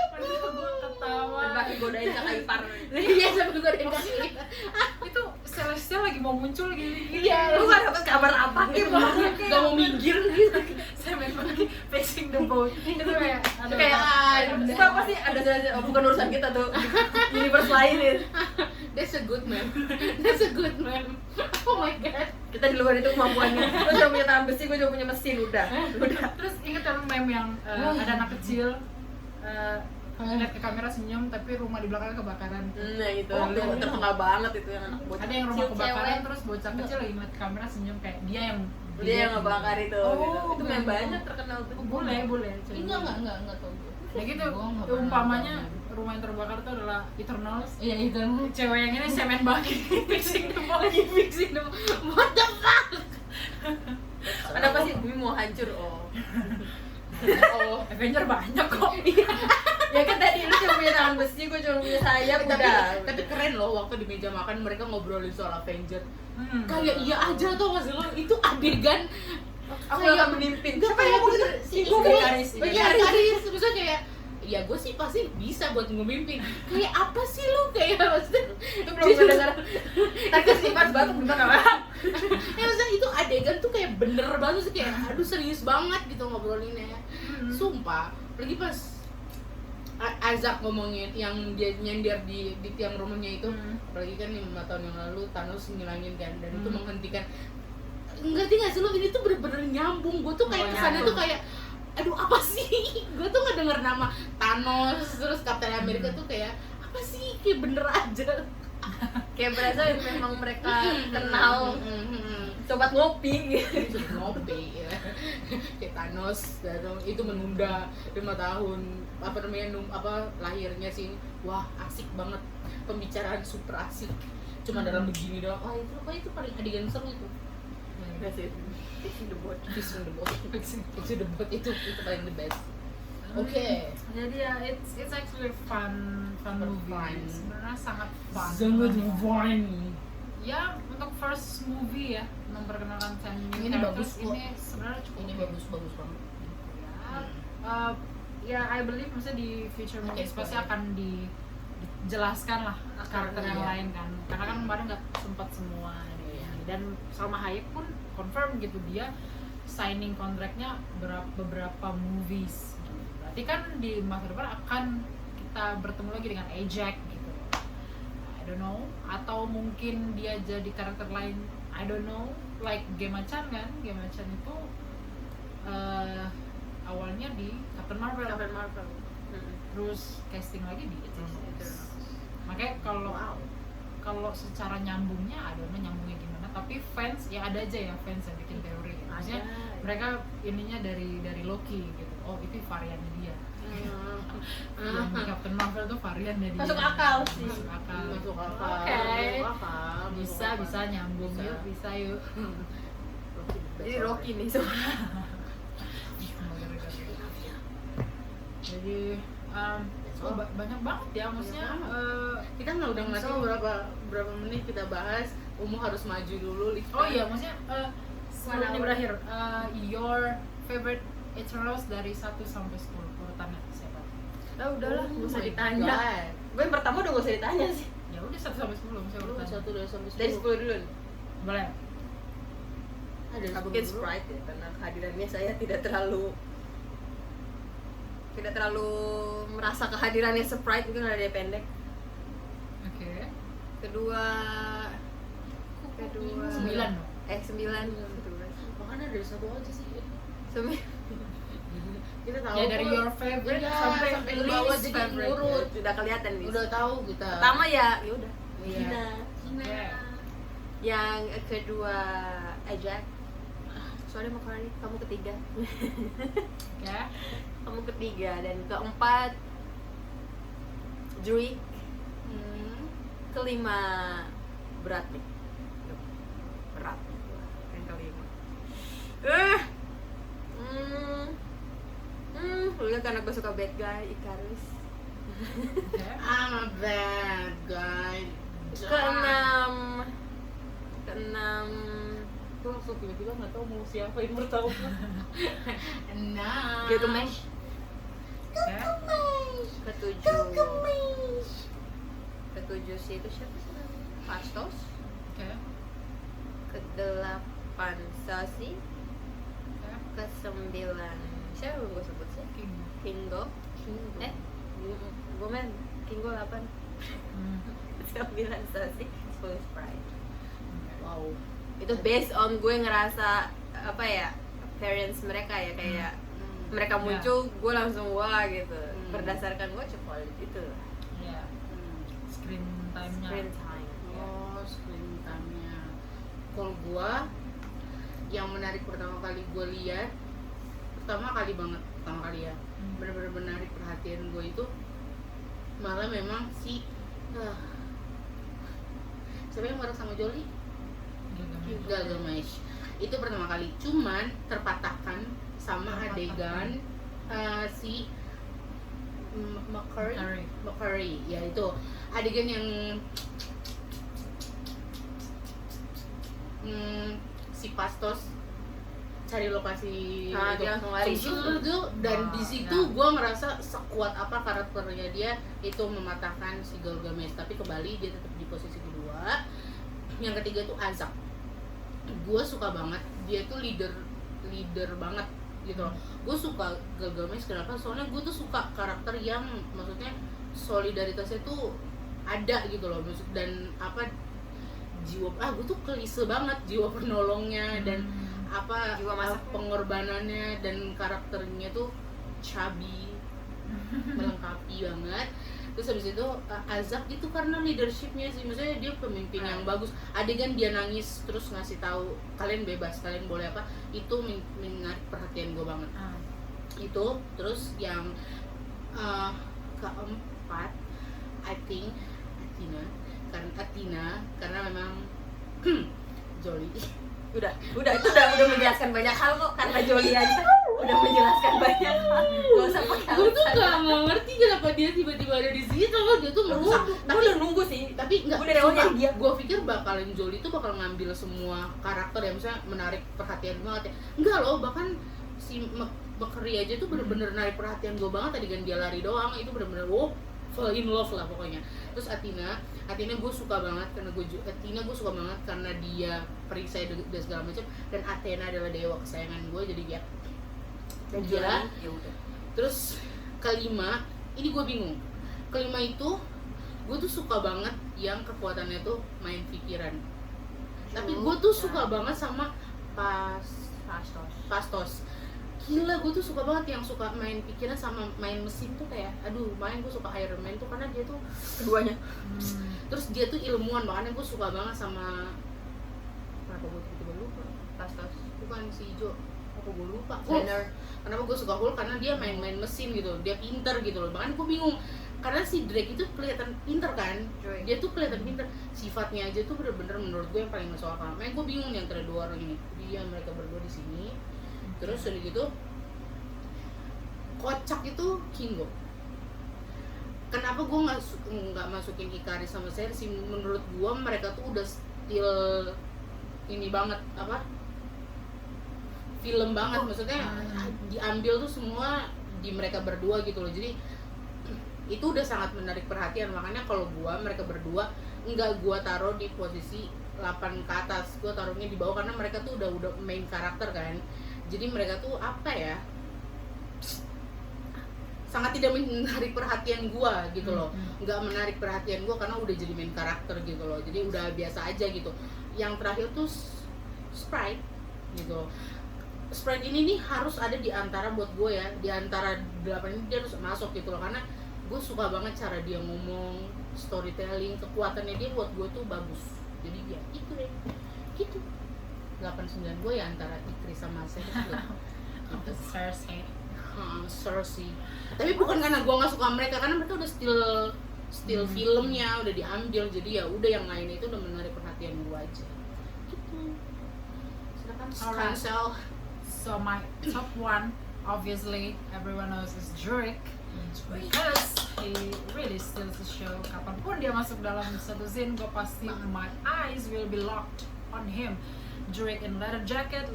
Padahal gue ketawa. dan pakai godain kakak ipar. Iya sampai gue ada kasih. Itu Celestial lagi mau muncul gini-gini. Iya. Lu gak dapet kabar apa gitu. Gak mau minggir gitu. Sam and Bucky fixing the boat. Itu kayak ada Kayak kita pasti ada bukan urusan kita tuh. Universe lain ya. That's a good man. That's a good man. Oh my god. Kita di luar itu kemampuannya. Lu cuma punya tangan besi, gue cuma punya mesin udah. Terus inget kan meme yang ada anak kecil lihat ke kamera senyum tapi rumah di belakangnya kebakaran. Nah gitu. Oh, Lu iya. terkenal banget itu yang anak bocah. Ada yang rumah kecil, kebakaran cewek. terus bocah kecil lagi ngeliat ke kamera senyum kayak dia yang Dia yang ngebakar itu. Oh, gitu. Itu bener. meme banyak terkenal tuh. boleh coba. Enggak tahu gue. Ya gitu, Gua nggak umpamanya pernah. rumah yang terbakar itu adalah Eternals. Iya itu. Cewek yang ini Sam and Bucky fixing the boat. Fixing the what the fuck? Ada apa sih bumi mau hancur? Oh. Oh. Avenger banyak kok. Ya kan tadi lu cuma punya tangan besi, gue cuma punya sayap Tapi keren loh waktu di meja makan mereka ngobrolin soal Avenger. Kayak iya aja tuh nggak sih lo itu adegan. Aku akan memimpin. Siapa yang ngomong gitu? Si Icaris. Icaris. Maksudnya kayak ya gue sih pasti bisa buat ngemimpin. Kayak apa sih lu kayak maksudnya Itu belum mendengar. Tapi sih pas batuk bentar apa? ya maksudnya itu adegan tuh kayak bener banget sih kayak aduh serius banget gitu ngobrolinnya. Sumpah. Lagi pas Isaac ngomongin yang dia nyender di tiang rumahnya itu, apalagi kan 5 tahun yang lalu Thanos ngilangin kan dan itu menghentikan. Ngerti gak sih lu ini tuh bener-bener nyambung. Gue tuh kayak Oh, kesannya nyambung. tuh kayak aduh apa sih, gue tuh ngedenger nama Thanos terus Captain America tuh kayak apa sih, kayak bener aja. Kayak berasa memang mereka kenal sobat ngopi gitu. Ngopi ya. Kayak Thanos itu menunda 5 tahun apa namanya lahirnya sih. Wah asik banget, pembicaraan super asik, cuma dalam begini doang. Oh itu paling adegan seru itu. Enggak sih. Fixing the boat. Fixing the boat itu paling the best. Oke. Jadi ya it's actually fun movie. Fun. Sebenarnya sangat fun. Sangat fun. Ya untuk first movie ya memperkenalkan 10 new Ini characters, bagus kok. ini sebenarnya cukup Ini bagus banget. Ya I believe maksudnya di future movies Oke, pasti boleh. akan dijelaskan lah karakter yang Iya. lain kan, karena kan kemarin nggak sempat semua Iya. dan Salma Hayek pun confirm gitu dia signing kontraknya beberapa movies gitu. Berarti kan di masa depan akan kita bertemu lagi dengan Ajak gitu. I don't know, atau mungkin dia jadi karakter lain, I don't know, like Gemma-chan kan, Gemma-chan itu awalnya di Captain Marvel, terus casting lagi di Eternals. Makanya kalau secara nyambungnya ada nyambungnya gimana, tapi fans ya ada aja ya fans yang bikin teori gitu. Maksudnya mereka ininya dari Loki gitu, oh itu variannya dia. Yang Captain Marvel tuh variannya dia. Masuk akal sih. Masuk akal. Oke. Bisa nyambung yuk, bisa yuk. Jadi Rocky nih soalnya. Jadi banyak banget ya, maksudnya Kita nggak udah ngasih berapa menit kita bahas. Umu harus maju dulu. oh iya, maksudnya sebelum ini berakhir, your favorite Eternals dari 1 sampai 10 urutannya siapa? Udahlah, nggak usah my ditanya. God. Gue yang pertama udah gak usah ditanya sih. Ya udah 1 sampai 10 misalnya Lu urutannya. 1 dari sampai 10. Dari 10 dulu. Boleh. Ada Mungkin Sprite ya, karena kehadirannya saya tidak terlalu merasa kehadirannya Sprite, mungkin karena dia pendek. Oke. Kedua 9 dong. 9. Makanya dari 1 aja sih. Kita tahu. Ya dari your favorite Iya, sampai sampai ke bawah least jadi favorite. urut. Udah kelihatan nih. Udah tahu kita. Pertama ya udah. Iya. Gina. Oke. Yang kedua Ajak. Sorry Makari, kamu ketiga. Oke. Kamu ketiga, dan keempat Drake. Kelima berat nih. Berat nih gua. Yang kelima. Lu karena gue suka bad guy, Icarus. Oke. I'm a bad guy. Keenam Gue langsung tiba-tiba nggak tahu mau siapa yang pertama. Nah. Gilgamesh. Ketujuh sih itu siapa sih namanya? Fastos. Oke. Kedelapan Sasi. Kesembilan siapa gue sebut sih? Kingo. Gue main Kingo 8. 9 Sasi, 10 Sprite. Wow. Itu based on gue ngerasa apa ya, parents mereka ya, kayak mereka muncul gue langsung wah gitu. Berdasarkan gue cepat gitu. Iya. Screen time-nya. Screen time. Oh, screen time-nya. Kalau gua yang menarik pertama kali gua lihat, pertama kali ya, benar-benar menarik perhatian gue itu malah memang si siapa yang bareng sama Jolie? Gilgamesh. Itu pertama kali, cuman terpatahkan sama adegan si McCurry, ya itu adegan yang si Fastos cari lokasi Dia langsung lari. Dan di situ gue ngerasa sekuat apa karakternya dia itu mematahkan si Gilgamesh, tapi kembali dia tetap di posisi kedua. Yang ketiga tuh Azak. Gue suka banget, dia tuh leader banget gitu loh. Gue suka Gilgamesh kenapa? Soalnya gue tuh suka karakter yang maksudnya solidaritasnya tuh ada gitu loh, dan apa jiwa gue tuh klise banget jiwa penolongnya, dan apa Jiwa masaknya. pengorbanannya dan karakternya tuh chubby, melengkapi banget. Terus habis itu Azab itu karena leadershipnya sih, maksudnya dia pemimpin yang bagus. Adegan dia nangis terus ngasih tahu kalian bebas, kalian boleh apa, itu menarik perhatian gue banget. Itu terus yang keempat I think Athena karena memang Jolie. Udah itu udah menjelaskan banyak hal kok, karena Jolie aja udah menjelaskan banyak hal. Gak usah pakai Gue tuh alasan. gak ngerti kenapa dia tiba-tiba ada di situ, dia tuh merusak. Gue udah nunggu sih. Tapi nggak, Gue dari awal nyari dia. gue pikir bakalan Jolie tuh bakal ngambil semua karakter yang misalnya menarik perhatian banget ya. Enggak loh, bahkan si McCree aja tuh bener-bener narik perhatian gue banget tadi kan, dia lari doang itu bener-bener fall in love lah pokoknya. Terus Athena gue suka banget karena gue suka banget karena dia perisai dan segala macam, dan Athena adalah dewa kesayangan gue, jadi dia Dan dia. Jolie, ya udah. Terus kelima, ini gue bingung. Kelima itu gue tuh suka banget yang kekuatannya tuh main pikiran. Tapi gue tuh suka banget sama Fastos. Gila, gue tuh suka banget yang suka main pikiran sama main mesin tuh kayak, aduh, gue suka Iron Man tuh karena dia tuh Keduanya. terus dia tuh ilmuwan, makanya gue suka banget sama, kenapa gue tiba-tiba lupa? Fastos. Bukan si hijau, apa gue lupa? Banner. Kenapa gue suka Hulk? Karena dia main-main mesin gitu, dia pinter gitu loh. Makanya gue bingung, karena si Drake itu kelihatan pinter kan, Drake. dia tuh kelihatan pinter, sifatnya aja tuh bener-bener menurut gue yang paling masuk akal. Makanya gue bingung nih antara dua orang ini, mereka berdua di sini. Terus udah gitu, kocak itu Kingo. Kenapa gue nggak masukin Ikaris sama Cersei? Menurut gue mereka tuh udah still ini banget, apa? Film banget, maksudnya diambil tuh semua di mereka berdua gitu loh. Jadi itu udah sangat menarik perhatian. Makanya kalau mereka berdua nggak gua taruh di posisi 8 ke atas, gua taruhnya di bawah karena mereka tuh udah main karakter kan. Jadi mereka tuh apa ya, sangat tidak menarik perhatian gua gitu loh. Nggak menarik perhatian gua karena udah jadi main karakter gitu loh. Jadi udah biasa aja gitu. Yang terakhir tuh Sprite gitu. Sprite ini nih harus ada di antara, buat gue ya, di antara 8 ini dia harus masuk gitu loh, karena gue suka banget cara dia ngomong, storytelling, kekuatannya dia buat gue tuh bagus. Jadi ya itu deh, gitu. 8-9 gue ya antara Ikris sama Cersei gitu. Cersei. Tapi bukan karena gue nggak suka mereka, karena mereka udah still filmnya udah diambil, jadi ya udah yang lain itu udah menarik perhatian gue aja. Gitu. Silakan Alright. Cancel. So my top one, obviously everyone knows, is Drake, because he really steals the show. Kapanpun dia masuk dalam satu scene, gue pasti my eyes will be locked on him. Drake in leather jacket,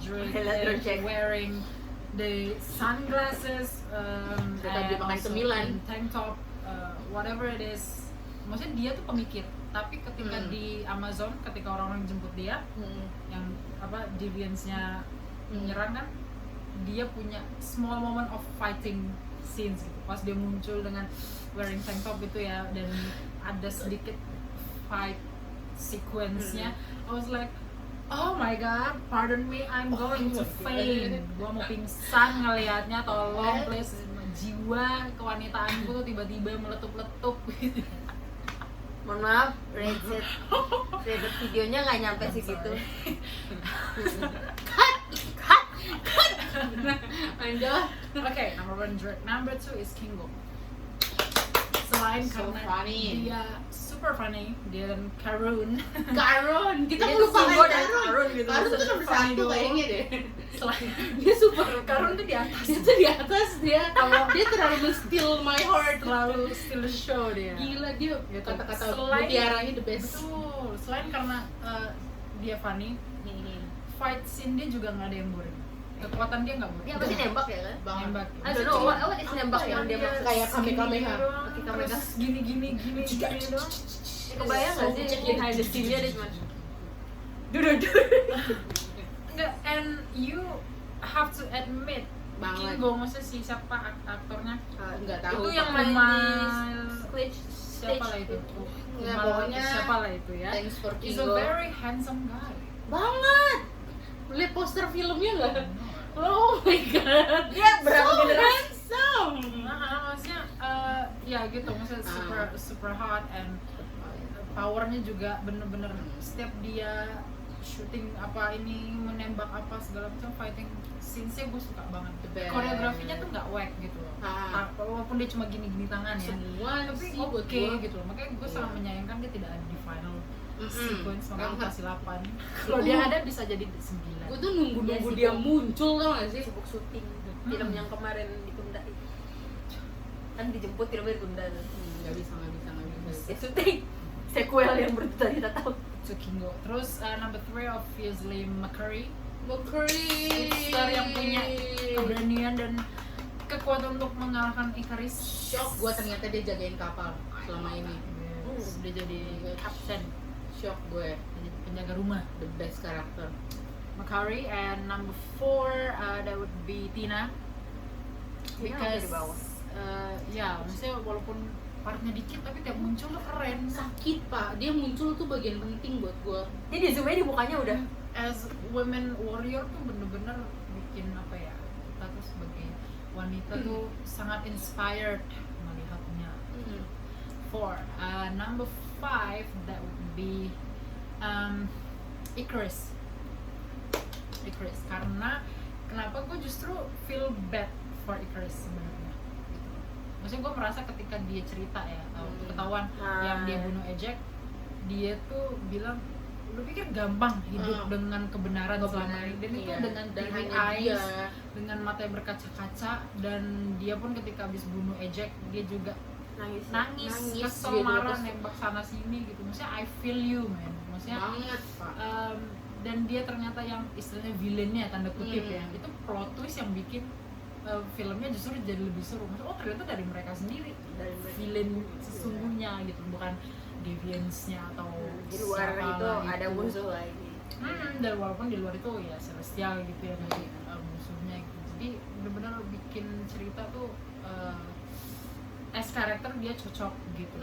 Drake Leather is jacket. wearing the sunglasses, Dia pakai also cemilan. in tank top, whatever it is. Maksudnya dia tuh pemikir. Tapi ketika di Amazon, ketika orang-orang jemput dia, yang apa deviance-nya menyerang kan, dia punya small moment of fighting scenes gitu. Pas dia muncul dengan wearing tank top gitu ya, dan ada sedikit fight sequence-nya, I was like, oh my god, pardon me, I'm going to faint. Gua mau pingsan ngelihatnya, tolong please. Jiwa kewanitaanku tuh tiba-tiba meletup-letup gitu. Mohon maaf, rated videonya nggak nyampe segitu. Lanjut. Okay, number one Drake, number two is Kingo. Selain So karena funny. dia super funny, dia dan Karun. Karun, kita Dia melupakan Kingo dan Karun. Karun gitu. Karun tuh nomor Funny 1 dong. kayaknya deh. Selain Dia super. Karun tuh di atas, Dia tuh di atas, dia terlalu steal my heart. terlalu still the show dia. Gila, dia Gitu. kata-kata Selain- mutiaranya the best. Betul. Selain karena dia funny, fight scene dia juga nggak ada yang boring. Kekuatan dia nggak boring. Dia pasti nembak ya kan? Banget. Nembak. I don't know, what is nembak yang dia maksud? Kayak Kamehameha. Pakai Kamehameha. gini doang. Kebayang nggak sih behind the scene-nya dia cuma Enggak, and you have to admit, Banget. Kingo, maksudnya si siapa aktornya? Enggak tahu. itu yang main di Kumal. stage Siapa lah itu? Ya, Kumal, pokoknya siapa lah itu ya? Thanks for He's a Kingo. very handsome guy. Banget. poster filmnya nggak? Oh my god, Dia berapa so generasi? handsome. Maksudnya ya gitu, maksudnya super hot and powernya juga bener-bener setiap dia syuting apa ini menembak apa segala macam fighting scenes-nya gue suka banget. The best. Koreografinya tuh nggak whack gitu loh. Walaupun dia cuma gini-gini tangan ya. Semua Tapi sih buat oke gua. gitu loh. Makanya gue sangat menyayangkan dia tidak ada di final sequence, makanya gue Banget. kasih 8. Kalau dia ada bisa jadi 9. Gue tuh nunggu Iya sih, dia gua- muncul tau gak sih? Sibuk syuting film yang kemarin ditunda itu. Kan dijemput filmnya ditunda tuh. Nggak bisa. Ya syuting sequel yang bertahun-tahun tahun. Tsukingo. Terus number 3 obviously McCurry. Mercury. Star yang punya keberanian dan kekuatan untuk mengalahkan Icarus. Shock gue ternyata dia jagain kapal selama ini. Yes, dia jadi kapten, Shock gue. jadi penjaga rumah. The best karakter. McCurry. And number 4 that would be Tina. Tina Because ada di bawah. ya maksudnya walaupun partnya dikit tapi tiap muncul tuh keren. Sakit pak, dia muncul tuh bagian penting buat gue. Dia di zoom aja di mukanya udah. As women warrior tuh bener-bener bikin apa ya, kita tuh sebagai wanita tuh sangat inspired melihatnya. 4 number 5 that would be Icarus. Karena kenapa gue justru feel bad for Icarus sebenarnya gitu. Maksudnya gue merasa ketika dia cerita ya waktu ketahuan yang dia bunuh Ejek, dia tuh bilang lu pikir gampang hidup dengan kebenaran selama ini, dan itu Iya. dengan Dan teary hanya eyes, dia. dengan mata yang berkaca-kaca, dan dia pun ketika habis bunuh Ejek dia juga Nangis. nangis dia kesel, juga marah, kesel. nembak sana sini gitu. Maksudnya I feel you man, maksudnya Banget pak. dan dia ternyata yang istilahnya villainnya tanda kutip ya, Hmm. itu plot twist yang bikin filmnya justru jadi lebih seru. Maksudnya oh ternyata dari mereka sendiri Dari mereka. villain sesungguhnya gitu, bukan deviance-nya atau Di luar siapa itu lah ada musuh lagi. dan walaupun di luar itu ya celestial gitu ya dari musuhnya gitu. Jadi benar-benar bikin cerita tuh as karakter dia cocok gitu.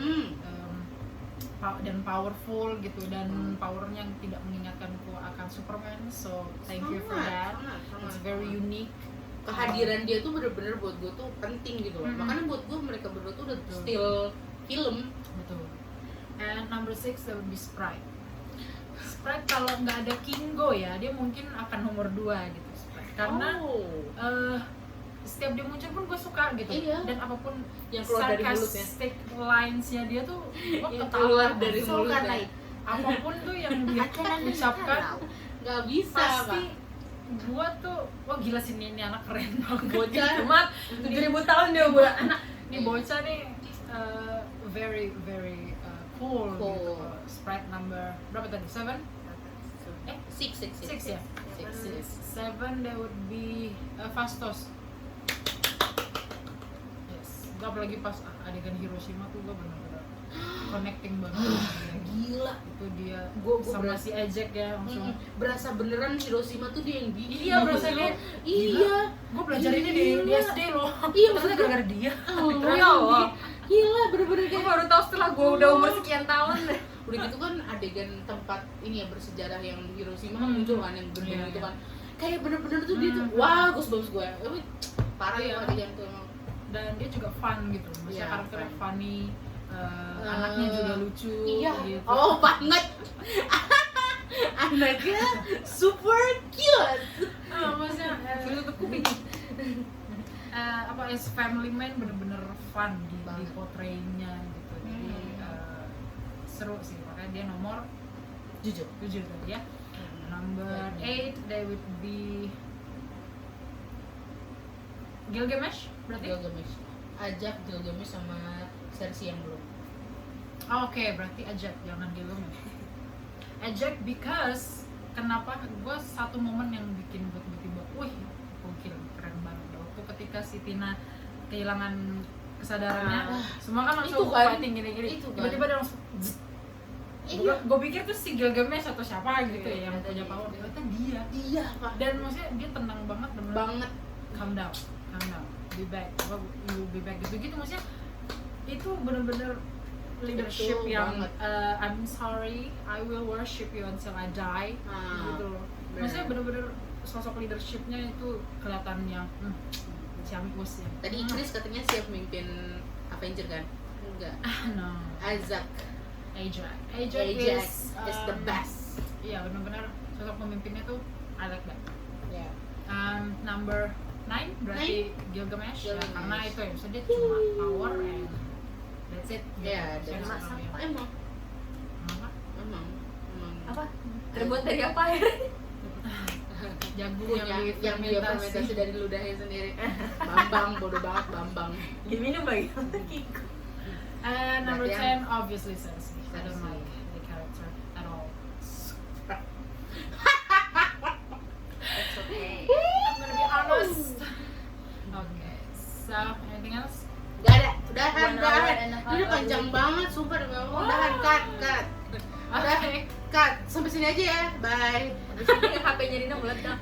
Dan powerful gitu, dan powernya yang tidak mengingatkanku akan Superman, so thank you for that. It's very unique. Kehadiran dia tuh bener-bener buat gue tuh penting gitu loh. Makanya buat gue mereka berdua tuh udah still film. Betul. And number 6 that would be Sprite. Sprite kalau nggak ada Kingo ya, dia mungkin akan nomor 2 gitu Sprite. Karena setiap dia muncul pun gue suka gitu. Iya. Dan apapun Yang keluar dari mulutnya. sarcastic lines-nya dia tuh gue Yang ketawa keluar dari langsung. mulutnya. Apapun tuh yang dia ucapkan Nggak bisa pasti pak. gua tuh wah gila sih ini anak keren banget. Bocah. Cuma 7.000 tahun dia buat anak. Ini bocah nih very very cool. Gitu. Cool. Sprite number berapa tadi? 7? Six 6 ya? Six. 7 that would be Fastos. Yes. Gua apalagi pas adegan Hiroshima tuh gua bener-bener connecting banget. Gila. Itu dia Gua sama berasa- si Ejek ya langsung. Berasa beneran Hiroshima tuh dia yang bikin. Iya, berasa dia. Iya. Gue belajar ini di Gila. SD loh. Iya, Ternyata maksudnya gara-gara dia. Ya Allah. Gila, bener-bener Gue kayak baru tahu setelah gue udah umur sekian tahun deh. udah gitu kan adegan tempat ini ya bersejarah yang di Hiroshima kan muncul kan yang gede Iya, itu iya. kan kayak bener-bener tuh dia tuh wah bagus gue tapi parah Iya. ya adegan tuh emang. Dan dia juga fun gitu. Maksudnya Iya, karakternya fun. funny, anaknya juga lucu Iya. gitu. Oh banget. Anaknya super cute. Maksudnya Tutup kuping. apa as family man bener-bener fun di Banget. portraynya gitu. Jadi seru sih, makanya dia nomor Jujur. 7 tadi ya. Number 8 they would be Gilgamesh berarti? Gilgamesh. Ajak Gilgamesh sama Cersei yang belum. Oke, berarti Ajak, jangan Gilgamesh. Ajak because kenapa gue satu momen yang bikin gue tiba-tiba, wih, gokil, keren banget. Waktu ketika si Tina kehilangan kesadarannya, semua kan langsung itu kan. fighting gini-gini. Itu kan. Tiba-tiba dia langsung, Iya. gue pikir tuh si Gilgamesh atau siapa gitu Iya, ya yang ternyata punya dia. power. Ternyata dia. Iya pak. Dan maksudnya dia tenang banget, bener. Banget. Calm down, be back, you will be back gitu maksudnya itu bener-bener leadership Betul yang banget. I'm sorry, I will worship you until I die Ah, gitu loh. bener. Maksudnya bener-bener sosok leadershipnya itu kelihatannya ciampus ya. Tadi Chris katanya siap mimpin Avenger kan? Enggak. No. Ajax Ajax is the best. Iya benar-benar sosok pemimpinnya tuh I like that. Ya. Number 9 berarti Gilgamesh. Ya, Gilgamesh. karena itu ya bisa dia cuma power and that's it. Ya, Gitu. dan Saya masa suka, ya. emang Apa? Apa? Terbuat dari apa air? Jagung punya yang dia fermentasi dari ludahnya sendiri. Bambang, bodoh banget Bambang. Diminum lagi. And number Berarti 10 obviously Cersei. I don't Cersei. like the character at all. It's okay. I'm gonna be honest. Okay, so anything else? Gak ada, udahan, 1 hour and a half Ini udah panjang banget, sumpah demi Allah. Udahan, cut. Udah, cut. Sampai sini aja ya, bye. Di sini HP-nya Rina meledak.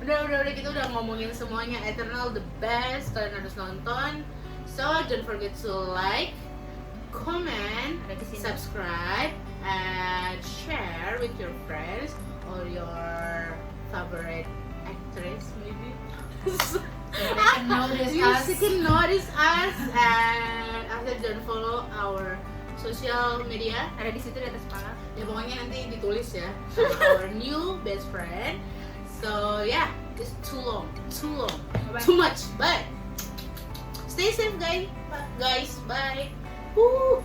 Udah, kita udah ngomongin semuanya. Eternal the best, kalian harus nonton. So, don't forget to like, comment, Ada di sini. subscribe, and share with your friends or your favorite actress maybe. They can notice Yes, us. you can notice us, and after don't follow our social media. Ada di situ di atas kepala. Ya pokoknya nanti ditulis ya sama our new best friend. So yeah, it's too long, Bye-bye. too much. But stay safe, guys. Bye. Woo.